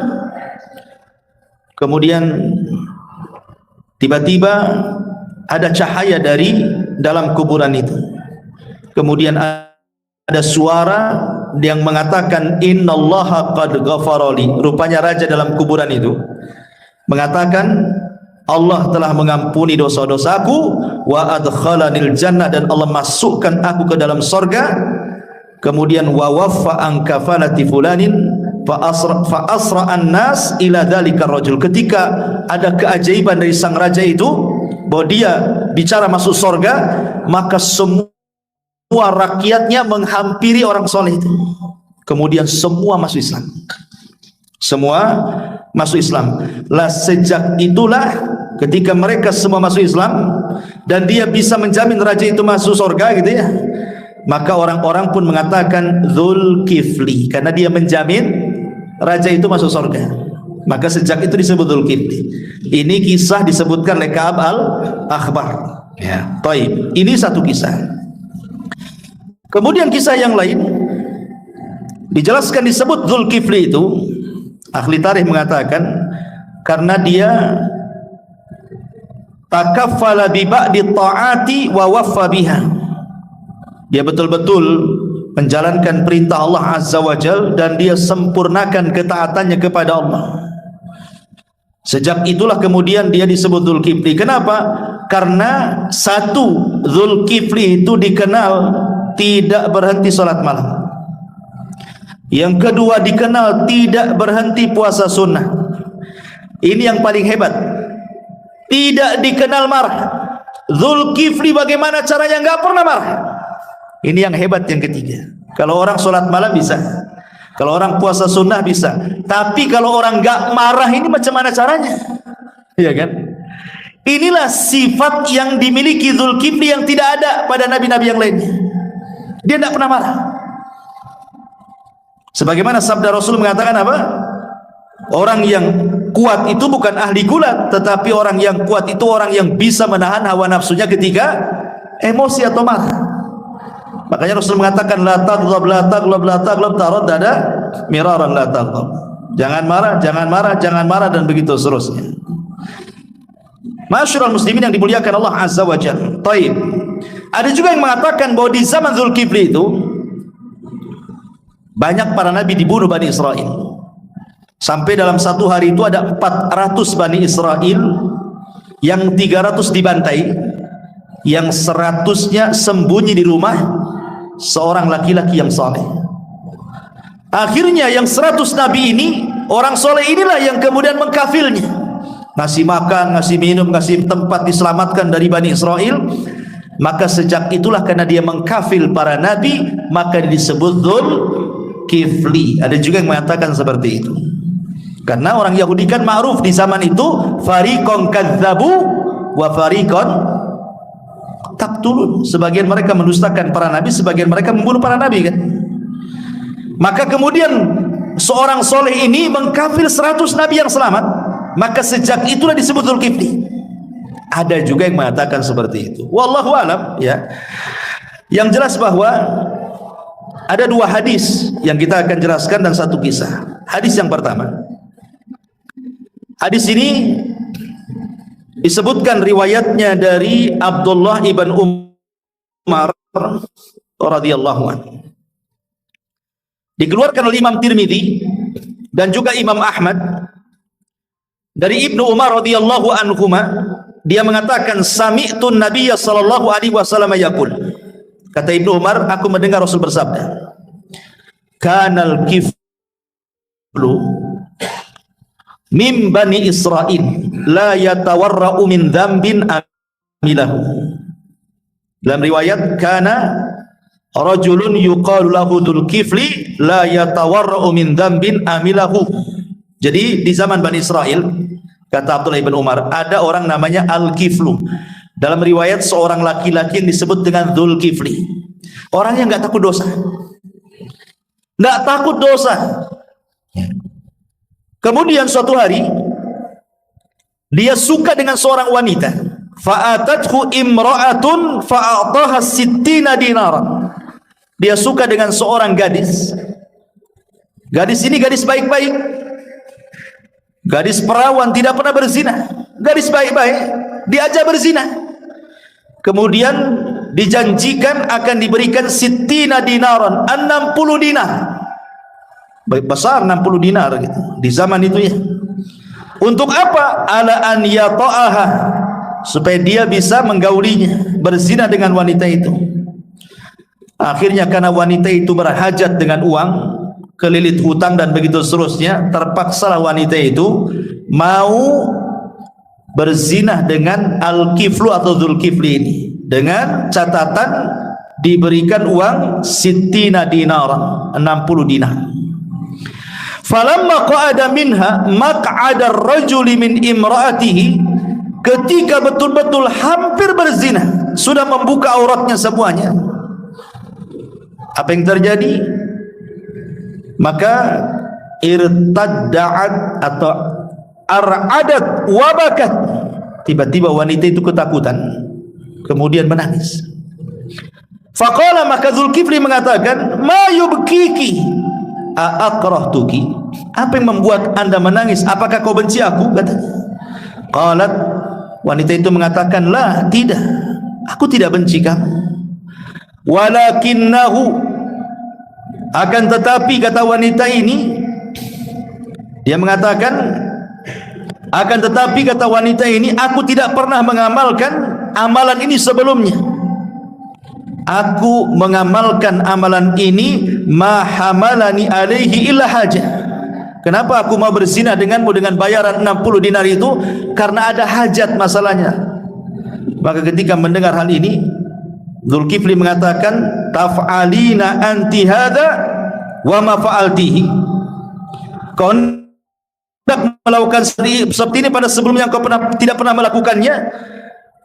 Kemudian tiba-tiba ada cahaya dari dalam kuburan itu. Kemudian ada suara yang mengatakan, innallaha qad ghafara li. Rupanya raja dalam kuburan itu mengatakan, Allah telah mengampuni dosa-dosaku, wa adkhalanil jannah, dan Allah masukkan aku ke dalam surga. Kemudian wa waffa an kafalati fulanin fa asra an-nas ila dzalika rajul. Ketika ada keajaiban dari sang raja itu bahwa dia bicara masuk surga, maka semua rakyatnya menghampiri orang soleh itu. Kemudian semua masuk Islam. Semua masuk Islam. Lah sejak itulah ketika mereka semua masuk Islam dan dia bisa menjamin raja itu masuk surga gitu ya, maka orang-orang pun mengatakan Dzulkifli, karena dia menjamin raja itu masuk surga. Maka sejak itu disebut Dzulkifli. Ini kisah disebutkan oleh Ka'ab al-Ahbar ya. Baik, ini satu kisah. Kemudian kisah yang lain dijelaskan disebut Dzulkifli itu Ahli tarikh mengatakan karena dia takaffala bi ba'di ta'ati wa waffa biha. Dia betul-betul menjalankan perintah Allah Azza wa Jal dan dia sempurnakan ketaatannya kepada Allah. Sejak itulah kemudian dia disebut Dzulkifli. Kenapa? Karena satu, Dzulkifli itu dikenal tidak berhenti salat malam. Yang kedua, dikenal tidak berhenti puasa sunnah. Ini yang paling hebat. Tidak dikenal marah. Dzulkifli bagaimana caranya enggak pernah marah. Ini yang hebat yang ketiga. Kalau orang sholat malam bisa, kalau orang puasa sunnah bisa, tapi kalau orang enggak marah ini macam mana caranya? Iya kan? Inilah sifat yang dimiliki Dzulkifli yang tidak ada pada nabi-nabi yang lainnya. Dia tidak pernah marah. Sebagaimana sabda Rasul mengatakan apa? Orang yang kuat itu bukan ahli gulat, tetapi orang yang kuat itu orang yang bisa menahan hawa nafsunya ketika emosi atau marah. Makanya Rasul mengatakan la taghdab la taghlab la taghlab taraddada miraran la taghdab. Jangan marah, jangan marah, jangan marah dan begitu seterusnya. Masyarul muslimin yang dimuliakan Allah Azza wa Jalla. Taib. Ada juga yang mengatakan bahwa di zaman Dzulkifli itu banyak para nabi dibunuh Bani Israel. Sampai dalam satu hari itu ada 400 Bani Israel, yang 300 dibantai, yang 100-nya sembunyi di rumah seorang laki-laki yang saleh. Akhirnya yang 100 nabi ini, orang soleh inilah yang kemudian mengkafilnya, ngasih makan, ngasih minum, ngasih tempat, diselamatkan dari Bani Israel. Maka sejak itulah karena dia mengkafil para nabi, maka disebut Dzulkifli. Ada juga yang mengatakan seperti itu. Karena orang Yahudi kan ma'ruf di zaman itu, fariqon kadzabu wa fariqon taqtulun. Sebagian mereka mendustakan para nabi, sebagian mereka membunuh para nabi kan. Maka kemudian seorang soleh ini mengkafir 100 nabi yang selamat, maka sejak itulah disebut Dzulkifli. Ada juga yang mengatakan seperti itu. Wallahu alam ya. Yang jelas bahwa ada dua hadis yang kita akan jelaskan dan satu kisah. Hadis yang pertama, hadis ini disebutkan riwayatnya dari Abdullah ibn Umar radhiyallahu anhu. Dikeluarkan oleh Imam Tirmidzi dan juga Imam Ahmad dari Ibnu Umar radhiyallahu anhuma. Dia mengatakan sami'tun nabiyya sallallahu alaihi wasallam yaqul. Kata Ibnu Umar, aku mendengar Rasul bersabda, kanal kiflu min bani Israil la yatawarra'u min dzambin amilahu. Dalam riwayat kana rajulun yuqalu lahu Dzulkifli la yatawarra'u min dzambin amilahu. Jadi di zaman Bani Israel, kata Abdullah ibn Umar, ada orang namanya Al-Kiflu. Dalam riwayat seorang laki-laki yang disebut dengan Dzulkifli. Orang yang enggak takut dosa. Enggak takut dosa. Kemudian suatu hari dia suka dengan seorang wanita. Fa'atathu imra'atun fa'ataha 60 dinaran. Dia suka dengan seorang gadis. Gadis ini gadis baik-baik. Gadis perawan, tidak pernah berzina. Gadis baik-baik, diajak berzina. Kemudian dijanjikan akan diberikan 60 dinaran, 60 dinar. Baik besar 60 dinar gitu di zaman itu ya. Untuk apa? Ala an yata'aha, supaya dia bisa menggaulinya, berzina dengan wanita itu. Akhirnya karena wanita itu berhajat dengan uang, kelilit hutang dan begitu seterusnya, terpaksalah wanita itu mau berzina dengan Al-Kiflu atau Dzulkifli ini, dengan catatan diberikan uang 60 dinar, 60 dinar. Falamma qa'ada minha maq'ada ar-rajuli min imra'atihi, ketika betul-betul hampir berzina, sudah membuka auratnya semuanya, apa yang terjadi? Maka irtadda'at atau ar'adat wabakat, tiba-tiba wanita itu ketakutan, kemudian menangis. Faqala, maka Dzulkifli mengatakan, ma yubkiki, a'akrahtuki, apa yang membuat anda menangis? Apakah kau benci aku? Katanya. Qalat, wanita itu mengatakan, la, tidak, aku tidak benci kamu. Walakinnahu, akan tetapi, kata wanita ini, dia mengatakan, akan tetapi, kata wanita ini, aku tidak pernah mengamalkan amalan ini sebelumnya. Aku mengamalkan amalan ini, ma hamalani alaihi illa haja. Kenapa aku mau berzina denganmu dengan bayaran 60 dinar itu? Karena ada hajat masalahnya. Maka ketika mendengar hal ini, Dzulkifli mengatakan, taf'alina anti hadza wa ma fa'altihi. Kau tidak melakukan seperti ini pada sebelumnya, kau tidak pernah melakukannya.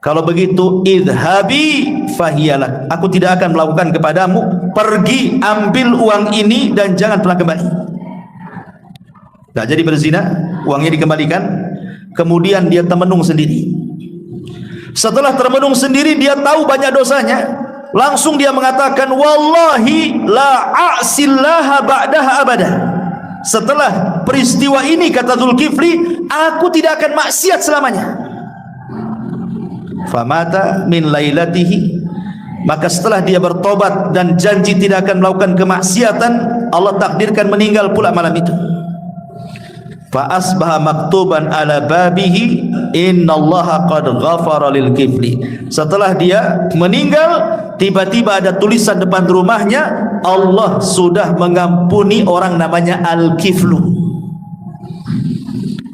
Kalau begitu, idhabi fahiyalak, aku tidak akan melakukan kepadamu. Pergi, ambil uang ini dan jangan pernah kembali. Tak jadi berzina, uangnya dikembalikan. Kemudian dia termenung sendiri. Setelah termenung sendiri, dia tahu banyak dosanya. Langsung dia mengatakan, wallahi la a'sillaha ba'daha abada. Setelah peristiwa ini, kata Dzulkifli, aku tidak akan maksiat selamanya. Famata min lailatihi, maka setelah dia bertobat dan janji tidak akan melakukan kemaksiatan, Allah takdirkan meninggal pula malam itu. Fa asbaha maktuban ala babihi innallaha qad ghafara lil kifli. Setelah dia meninggal, tiba-tiba ada tulisan depan rumahnya, Allah sudah mengampuni orang namanya Al-Kiflu.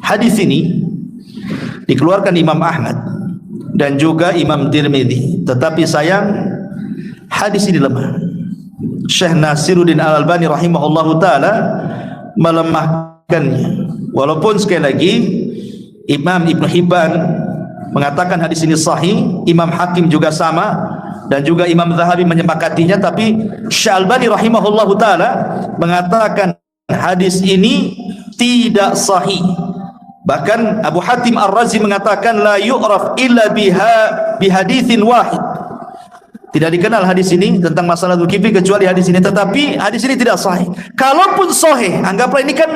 Hadis ini dikeluarkan Imam Ahmad dan juga Imam Tirmidzi, tetapi sayang hadis ini lemah. Syekh Nasiruddin Al-Albani rahimahullahu taala melemahkannya. Walaupun sekali lagi Imam Ibn Hibban mengatakan hadis ini sahih, Imam Hakim juga sama, dan juga Imam Zahabi menyepakatinya, tapi Syekh Al-Albani rahimahullahu taala mengatakan hadis ini tidak sahih. Bahkan Abu Hatim Ar-Razi mengatakan la yu'raf illa bihaditsin wahid. Tidak dikenal hadis ini tentang masalah Dzulkifli kecuali hadis ini, tetapi hadis ini tidak sahih. Kalaupun sahih, anggaplah ini kan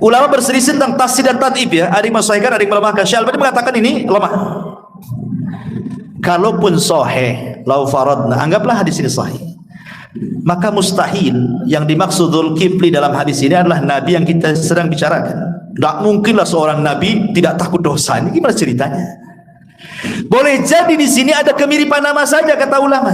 ulama berselisih tentang tashdid dan tad'if ya, ada yang mensahihkan, ada yang melemahkan. Syekh Al-Albani mengatakan ini lemah. Kalaupun sahih, lau faradna, anggaplah hadis ini sahih, maka mustahil yang dimaksud Dzulkifli dalam hadis ini adalah nabi yang kita sedang bicarakan. Tak mungkinlah seorang nabi tidak takut dosa. Ini gimana ceritanya? Boleh jadi di sini ada kemiripan nama saja, kata ulama.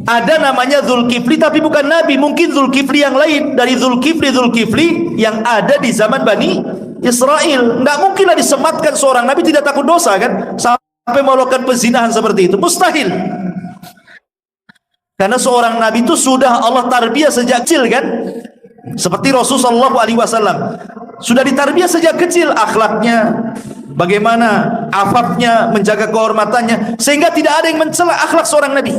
Ada namanya Dzulkifli tapi bukan nabi, mungkin Dzulkifli yang lain dari Dzulkifli yang ada di zaman Bani Israel. Enggak mungkinlah disematkan seorang nabi tidak takut dosa kan, sampai melakukan pezinahan seperti itu. Mustahil. Karena seorang nabi itu sudah Allah tarbiyah sejak kecil kan? Seperti Rasulullah SAW sudah ditarbiyah sejak kecil, akhlaknya bagaimana, afafnya, menjaga kehormatannya, sehingga tidak ada yang mencela akhlak seorang nabi.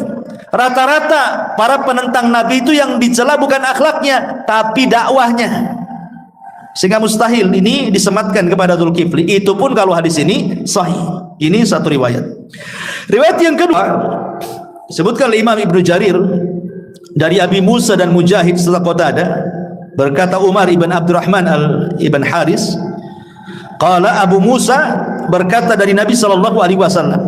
Rata-rata para penentang nabi itu yang dicela bukan akhlaknya tapi dakwahnya, sehingga mustahil ini disematkan kepada Dzulkifli. Itu pun kalau hadis ini sahih. Ini satu riwayat. Riwayat yang kedua disebutkan oleh Imam Ibnu Jarir dari Abi Musa dan Mujahid serta Qatadah, berkata Umar ibn Abdurrahman ibn Haris, qala Abu Musa berkata dari Nabi sallallahu alaihi wasallam,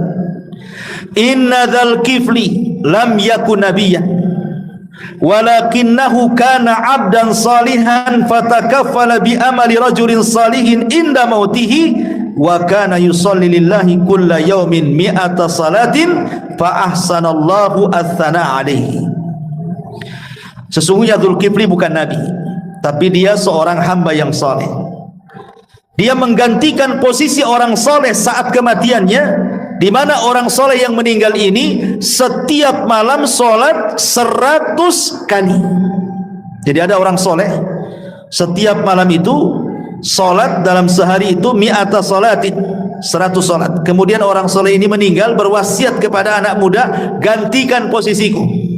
inna Dzulkifli lam yakun nabiyyan walakinnahu kana 'abdan salihan fatakaffala bi amali rajulin salihin inda mautihi wa kana yusalli lillahi kulla yawmin mi'ata salatin fa ahsanallahu ats-tsana 'alaihi. Sesungguhnya Dzulkifli bukan nabi, tapi dia seorang hamba yang saleh. Dia menggantikan posisi orang saleh saat kematiannya, di mana orang saleh yang meninggal ini setiap malam salat 100 kali. Jadi ada orang saleh setiap malam itu salat, dalam sehari itu mi'ata salatin, 100 salat. Kemudian orang saleh ini meninggal berwasiat kepada anak muda, gantikan posisiku.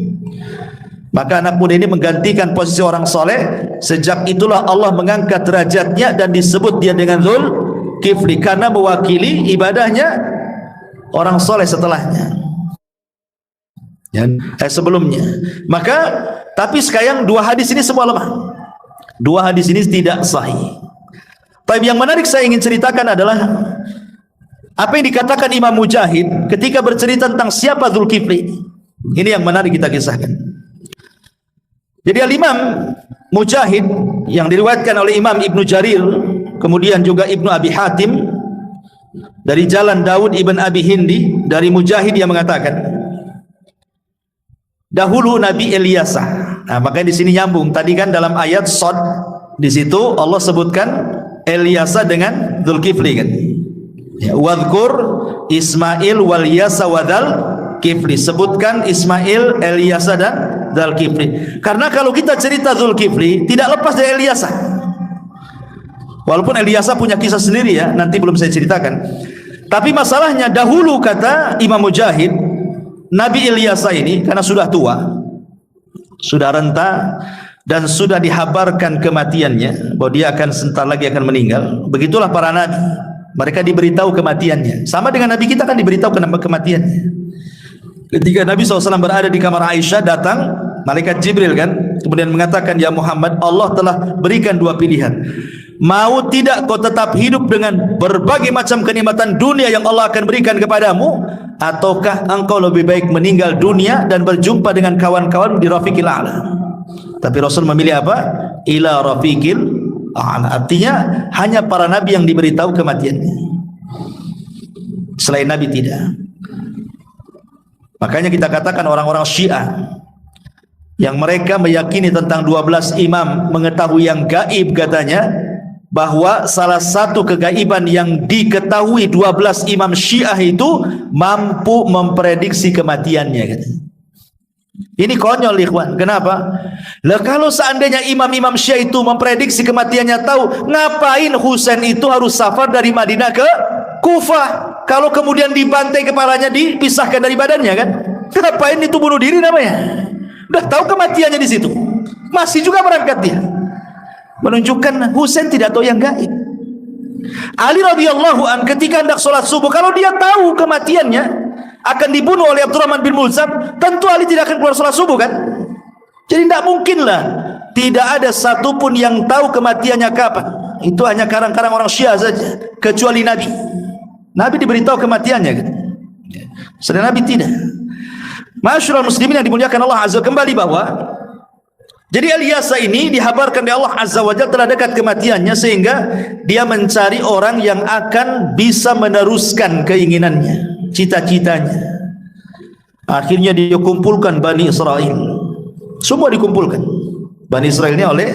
Maka anak muda ini menggantikan posisi orang soleh. Sejak itulah Allah mengangkat derajatnya dan disebut dia dengan Dzulkifli, karena mewakili ibadahnya orang soleh setelahnya. ya, sebelumnya. Maka tapi sekarang dua hadis ini semua lemah. Dua hadis ini tidak sahih. Tapi yang menarik saya ingin ceritakan adalah apa yang dikatakan Imam Mujahid ketika bercerita tentang siapa Dzulkifli. Ini yang menarik kita kisahkan. Jadi Al-Imam Mujahid yang diriwayatkan oleh Imam Ibnu Jarir, kemudian juga Ibnu Abi Hatim dari jalan Daud ibn Abi Hindi dari Mujahid yang mengatakan dahulu Nabi Ilyasa. Nah, makanya di sini nyambung. Tadi kan dalam ayat Shad di situ Allah sebutkan Ilyasa dengan Dzulkifli kan. Ya, wadhkur Ismail wal Yasa wadal Kifli, sebutkan Ismail, Ilyasa dan Dzulkifli. Karena kalau kita cerita Dzulkifli tidak lepas dari Ilyasa. Walaupun Ilyasa punya kisah sendiri ya, nanti belum saya ceritakan. Tapi masalahnya dahulu kata Imam Mujahid, Nabi Ilyasa ini karena sudah tua, sudah renta dan sudah dihabarkan kematiannya, bahwa dia akan sebentar lagi akan meninggal. Begitulah para nabi, mereka diberitahu kematiannya. Sama dengan Nabi kita kan diberitahu kematiannya. Ketika Nabi SAW berada di kamar Aisyah, datang malaikat Jibril kan, kemudian mengatakan, ya Muhammad, Allah telah berikan dua pilihan. Mau tidak kau tetap hidup dengan berbagai macam kenikmatan dunia yang Allah akan berikan kepadamu, ataukah engkau lebih baik meninggal dunia dan berjumpa dengan kawan-kawan di Rafiqil A'la? Tapi Rasul memilih apa? Ila Rafiqil A'la. Artinya hanya para nabi yang diberitahu kematiannya, selain Nabi tidak. Makanya kita katakan orang-orang Syiah yang mereka meyakini tentang 12 imam mengetahui yang gaib, katanya bahwa salah satu kegaiban yang diketahui 12 imam Syiah itu mampu memprediksi kematiannya, katanya. Ini konyol ikhwan. Kenapa? Lah kalau seandainya imam-imam Syiah itu memprediksi kematiannya tahu, ngapain Husain itu harus safar dari Madinah ke Kufah? Kalau kemudian dibantai kepalanya, dipisahkan dari badannya kan? Ngapain itu bunuh diri namanya? Udah tahu kematiannya di situ, masih juga berangkat dia. Menunjukkan Husain tidak tahu yang gaib. Ali radhiyallahu an ketika hendak sholat subuh, kalau dia tahu kematiannya akan dibunuh oleh Abdurrahman bin Mulzam, tentu Ali tidak akan keluar sholat subuh kan? Jadi tidak mungkinlah, tidak ada satupun yang tahu kematiannya kapan. Itu hanya karang-karang orang Syiah saja, kecuali Nabi. Nabi diberitahu kematiannya kan? Sedang Nabi tidak. Masyarul muslimin yang dimuliakan Allah Azza, kembali bahwa jadi Ilyasa ini dihabarkan oleh Allah Azza wa Jalla telah dekat kematiannya, sehingga dia mencari orang yang akan bisa meneruskan keinginannya, cita-citanya. Akhirnya dia kumpulkan Bani Israel. Semua dikumpulkan Bani Israel ini oleh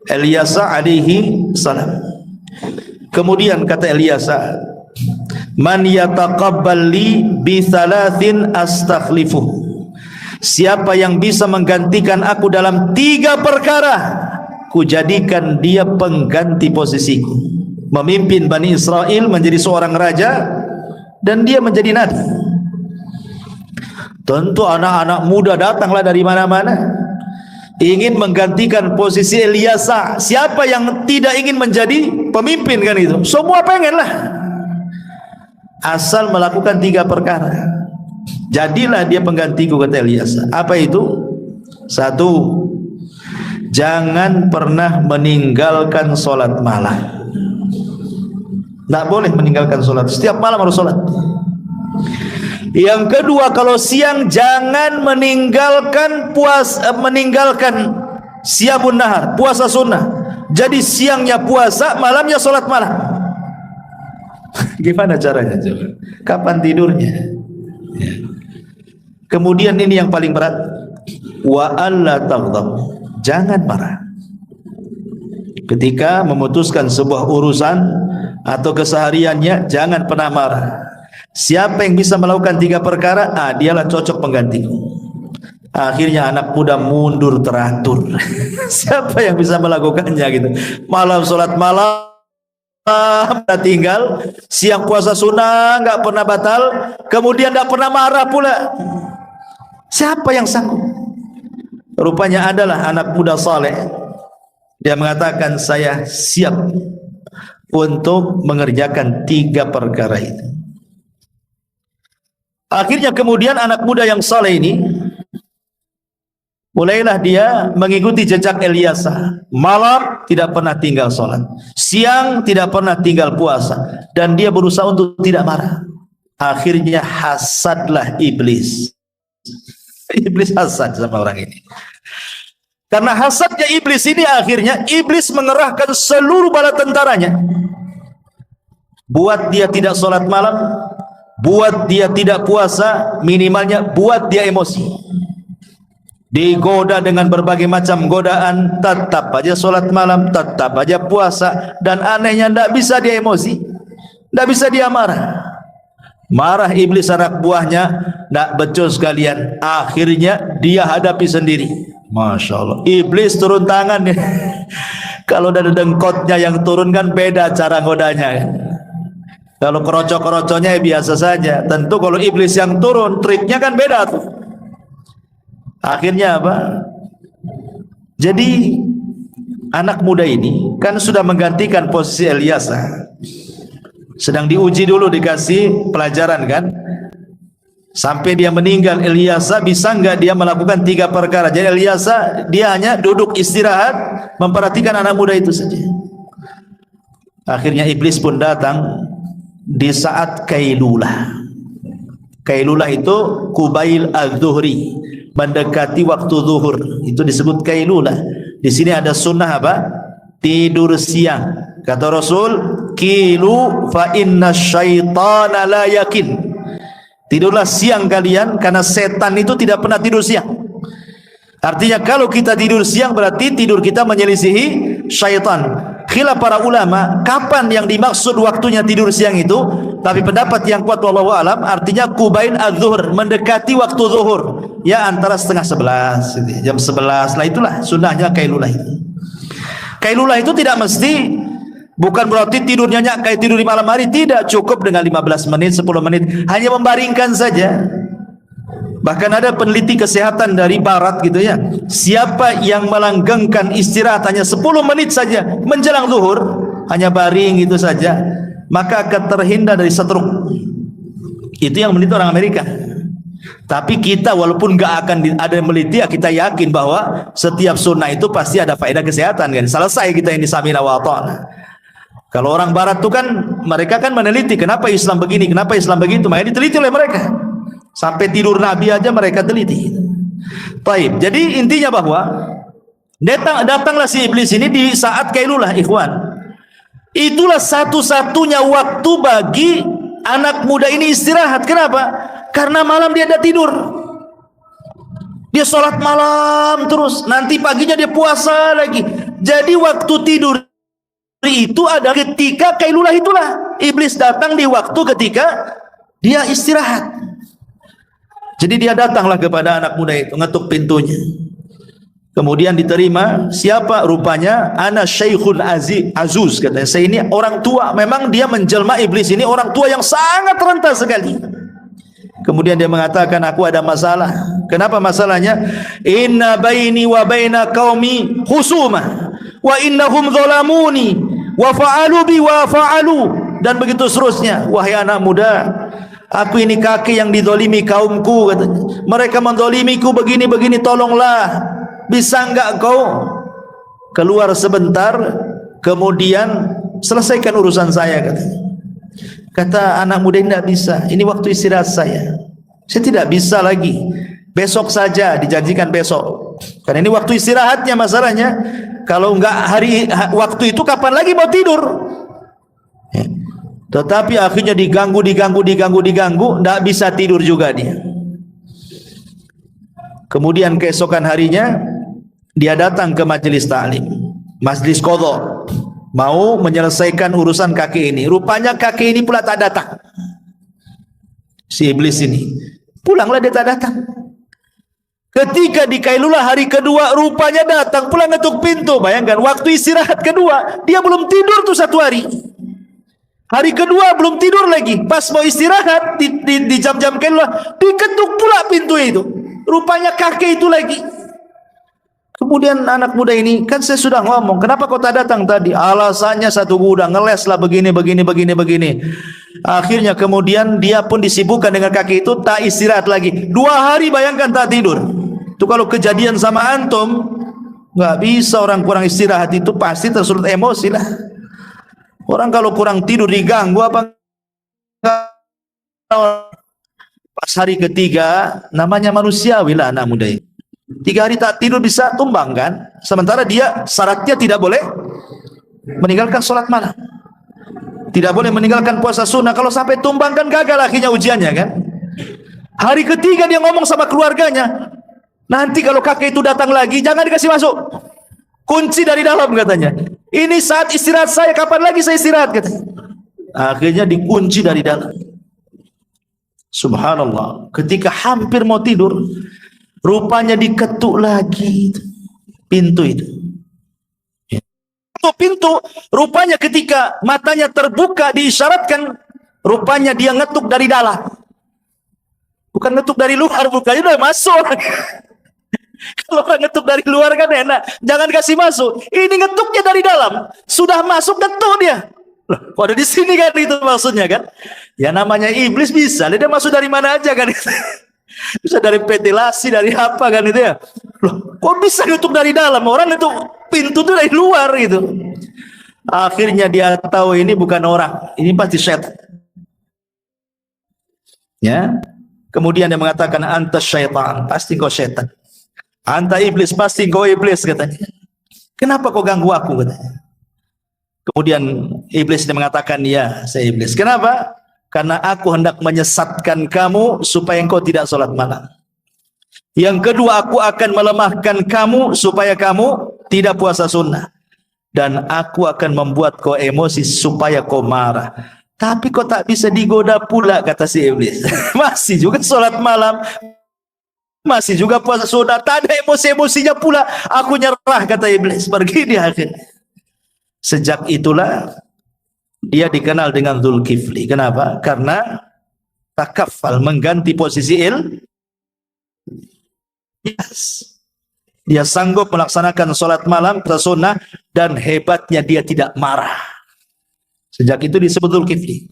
Ilyasa alaihi salam. Kemudian kata Ilyasa, man yataqabbal li bi thalathin astakhlifuh. Siapa yang bisa menggantikan aku dalam 3 perkara, ku jadikan dia pengganti posisiku. Memimpin Bani Israel, menjadi seorang raja, dan dia menjadi nabi. Tentu anak-anak muda datanglah dari mana-mana, ingin menggantikan posisi Ilyasa. Siapa yang tidak ingin menjadi pemimpin kan itu? Semua pengenlah, asal melakukan 3 perkara. Jadilah dia penggantiku, kata Ilyasa. Apa itu? 1, jangan pernah meninggalkan sholat malam. Tidak boleh meninggalkan sholat, setiap malam harus sholat. Yang kedua, kalau siang jangan meninggalkan siamun nahar, puasa sunnah. Jadi siangnya puasa, malamnya sholat malam. Gimana caranya coba? Kapan tidurnya? Ya. Kemudian ini yang paling berat, wa alla taghdab, jangan marah. Ketika memutuskan sebuah urusan atau kesehariannya, jangan pernah marah. Siapa yang bisa melakukan 3 perkara, dialah cocok penggantiku. Akhirnya anak muda mundur teratur. Siapa yang bisa melakukannya gitu? Malam sholat malam tinggal, siang puasa sunnah nggak pernah batal, kemudian nggak pernah marah pula. Siapa yang sanggup? Rupanya adalah anak muda saleh. Dia mengatakan, saya siap untuk mengerjakan 3 perkara itu. Akhirnya kemudian anak muda yang saleh ini mulailah dia mengikuti jejak Ilyasa. Malam tidak pernah tinggal sholat, siang tidak pernah tinggal puasa, dan dia berusaha untuk tidak marah. Akhirnya hasadlah iblis. Iblis hasad sama orang ini. Karena hasadnya iblis ini, akhirnya iblis mengerahkan seluruh bala tentaranya. Buat dia tidak sholat malam, buat dia tidak puasa, minimalnya buat dia emosi. Digoda dengan berbagai macam godaan, tetap aja sholat malam, tetap aja puasa, dan anehnya tidak bisa dia emosi, tidak bisa dia marah. Marah iblis anak buahnya, tidak becus kalian. Akhirnya dia hadapi sendiri. Masya Allah, iblis turun tangan. Kalau dari dengkotnya yang turun kan beda cara godanya. Kalau kerocok-kerocoknya biasa saja. Tentu kalau iblis yang turun, triknya kan beda tuh. Akhirnya apa? Jadi anak muda ini kan sudah menggantikan posisi Ilyasa. Sedang diuji dulu, dikasih pelajaran kan. Sampai dia meninggal, Ilyasa bisa enggak dia melakukan 3 perkara. Jadi Ilyasa dia hanya duduk istirahat, memperhatikan anak muda itu saja. Akhirnya iblis pun datang di saat kailulah. Kailulah itu kubail az-zuhri, mendekati waktu zuhur, itu disebut kailulah. Di sini ada sunnah apa? Tidur siang. Kata Rasul, kilu fa inna syaitana la yakin. Tidurlah siang kalian, karena setan itu tidak pernah tidur siang. Artinya kalau kita tidur siang berarti tidur kita menyelisihi syaitan. Khilaf para ulama kapan yang dimaksud waktunya tidur siang itu, tapi pendapat yang kuat wallahu alam artinya kubain az-zuhur, mendekati waktu zuhur, ya antara setengah 11 gitu, jam 11 lah, itulah sunnahnya kailulah itu. Kailulah itu tidak mesti, bukan berarti tidurnya kayak tidur di malam hari, tidak, cukup dengan 15 menit 10 menit, hanya membaringkan saja. Bahkan ada peneliti kesehatan dari barat gitu ya, siapa yang melanggengkan istirahat hanya 10 menit saja menjelang zuhur, hanya baring itu saja, maka akan terhindar dari stroke. Itu yang meneliti orang Amerika. Tapi kita walaupun gak akan ada yang meneliti, kita yakin bahwa setiap sunnah itu pasti ada faedah kesehatan kan. Selesai kita ini samina wa ta'na. Kalau orang barat itu kan mereka kan meneliti kenapa Islam begini, kenapa Islam begitu, makanya diteliti oleh mereka. Sampai tidur Nabi aja mereka teliti. Baik, jadi intinya bahwa datanglah si iblis ini di saat kailulah, ikhwan. Itulah satu-satunya waktu bagi anak muda ini istirahat. Kenapa? Karena malam dia tidak tidur. Dia sholat malam terus, nanti paginya dia puasa lagi. Jadi waktu tidur itu ada ketika kailulah itulah. Iblis datang di waktu ketika dia istirahat. Jadi dia datanglah kepada anak muda itu, ngetuk pintunya. Kemudian diterima, siapa? Rupanya ana syaikhun azuz, katanya. Saya ini orang tua, memang dia menjelma iblis ini orang tua yang sangat renta sekali. Kemudian dia mengatakan, aku ada masalah. Kenapa masalahnya? Inna baini wa baina qaumi husuma wa innahum zalamuni wa fa'alu bi wa fa'alu, dan begitu seterusnya. Wahai anak muda, aku ini kakek yang dizalimi kaumku, katanya. Mereka menzalimiku begini-begini, tolonglah. Bisa enggak kau keluar sebentar, kemudian selesaikan urusan saya, katanya. Kata anak muda, tidak bisa, ini waktu istirahat saya tidak bisa lagi, besok saja, dijanjikan besok, karena ini waktu istirahatnya masalahnya. Kalau enggak waktu itu kapan lagi mau tidur? Tetapi akhirnya diganggu, tidak bisa tidur juga dia. Kemudian keesokan harinya dia datang ke majelis ta'lim, majelis qadha, mau menyelesaikan urusan kakek ini. Rupanya kakek ini pula tak datang. Si iblis ini pulanglah, dia tak datang. Ketika di kailulah hari kedua, rupanya datang pula, ngetuk pintu. Bayangkan, waktu istirahat kedua dia belum tidur tuh 1 hari. Hari kedua belum tidur lagi. Pas mau istirahat di jam-jam kailulah, diketuk pula pintu itu. Rupanya kakek itu lagi. Kemudian anak muda ini, kan saya sudah ngomong, kenapa kau tak datang tadi? Alasannya satu gudang, ngeles lah begini. Akhirnya kemudian dia pun disibukkan dengan kaki itu, tak istirahat lagi. 2 hari bayangkan tak tidur. Itu kalau kejadian sama antum, nggak bisa orang kurang istirahat itu pasti tersulut emosi lah. Orang kalau kurang tidur diganggu apa? Pas hari ketiga, namanya manusiawi lah anak muda ini. 3 hari tak tidur bisa tumbang kan? Sementara dia syaratnya tidak boleh meninggalkan sholat malam, tidak boleh meninggalkan puasa sunnah. Kalau sampai tumbang kan gagal akhirnya ujiannya kan. Hari ketiga dia ngomong sama keluarganya, nanti kalau kakek itu datang lagi jangan dikasih masuk, kunci dari dalam katanya. Ini saat istirahat saya, kapan lagi saya istirahat katanya. Akhirnya dikunci dari dalam. Subhanallah, ketika hampir mau tidur, rupanya diketuk lagi pintu itu. Pintu, rupanya ketika matanya terbuka diisyaratkan, rupanya dia ngetuk dari dalam. Bukan ngetuk dari luar, bukannya udah masuk. Kalau orang ngetuk dari luar kan enak, jangan kasih masuk. Ini ngetuknya dari dalam, sudah masuk ngetuk dia. Loh, kok ada di sini kan, itu maksudnya kan? Ya namanya iblis bisa, dia masuk dari mana aja kan? Bisa dari ventilasi, dari apa kan itu ya? Loh, kok bisa ngetuk dari dalam? Orang itu pintu itu dari luar gitu. Akhirnya dia tahu ini bukan orang, ini pasti setan. Ya. Kemudian dia mengatakan anta syaitan, pasti kau setan. Anta iblis, pasti kau iblis katanya. Kenapa kau ganggu aku katanya. Kemudian iblis dia mengatakan, ya saya iblis. Kenapa? Karena aku hendak menyesatkan kamu supaya engkau tidak sholat malam. Yang kedua, aku akan melemahkan kamu supaya kamu tidak puasa sunnah. Dan aku akan membuat kau emosi supaya kau marah. Tapi kau tak bisa digoda pula, kata si iblis. Masih juga sholat malam, masih juga puasa sunnah, tak ada emosi-emosinya pula. Aku nyerah, kata iblis. Pergi dia akhirnya. Sejak itulah dia dikenal dengan Dzulkifli. Kenapa? Karena takafal, mengganti posisi dia sanggup melaksanakan sholat malam, sunnah, dan hebatnya dia tidak marah. Sejak itu disebut Dzulkifli.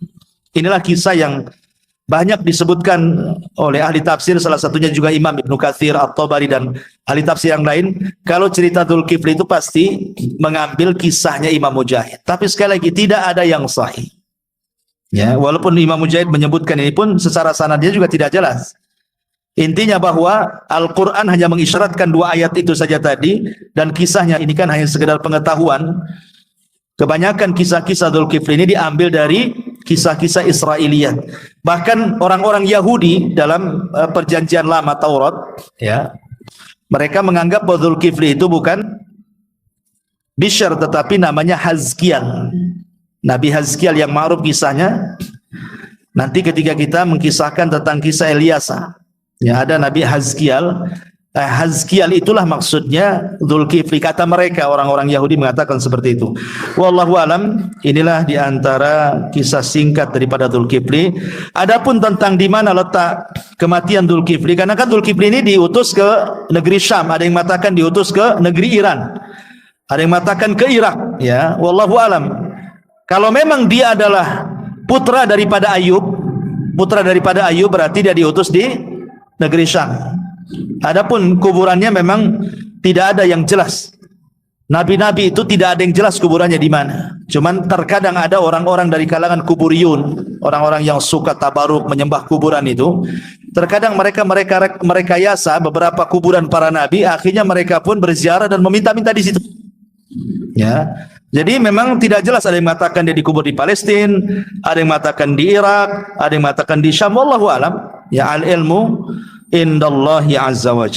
Inilah kisah yang banyak disebutkan oleh ahli tafsir, salah satunya juga Imam Ibnu Katsir, At-Tabari, dan ahli tafsir yang lain. Kalau cerita Dzulkifli itu pasti mengambil kisahnya Imam Mujahid. Tapi sekali lagi tidak ada yang sahih. Ya, walaupun Imam Mujahid menyebutkan ini pun secara sanadnya juga tidak jelas. Intinya bahwa Al-Quran hanya mengisyaratkan 2 ayat itu saja tadi, dan kisahnya ini kan hanya sekedar pengetahuan. Kebanyakan kisah-kisah Dzulkifli ini diambil dari kisah-kisah Israiliyat. Bahkan orang-orang Yahudi dalam perjanjian lama Taurat, ya, mereka menganggap bahwa Dzulkifli itu bukan Bishr, tetapi namanya Hazkiel. Nabi Hazkiel yang ma'ruf kisahnya. Nanti ketika kita mengkisahkan tentang kisah Ilyasa, ya, ada Nabi Hazkiel. Hazkiel itulah maksudnya Dzulkifli, kata mereka orang-orang Yahudi mengatakan seperti itu. Wallahu alam, inilah diantara kisah singkat daripada Dzulkifli. Adapun tentang di mana letak kematian Dzulkifli, karena kan Dzulkifli ini diutus ke negeri Syam, ada yang mengatakan diutus ke negeri Iran, ada yang mengatakan ke Irak, ya. Wallahu alam. Kalau memang dia adalah putra daripada Ayub berarti dia diutus di negeri Syam. Adapun kuburannya memang tidak ada yang jelas. Nabi-nabi itu tidak ada yang jelas kuburannya di mana. Cuman terkadang ada orang-orang dari kalangan kuburiyun, orang-orang yang suka tabaruk, menyembah kuburan itu. Terkadang mereka yasa beberapa kuburan para nabi, akhirnya mereka pun berziarah dan meminta-minta di situ. Ya. Jadi memang tidak jelas, ada yang mengatakan dia dikubur di Palestina, ada yang mengatakan di Irak, ada yang mengatakan di Syam. Wallahu alam. Ya, al ilmu indallahi azza wa jalla.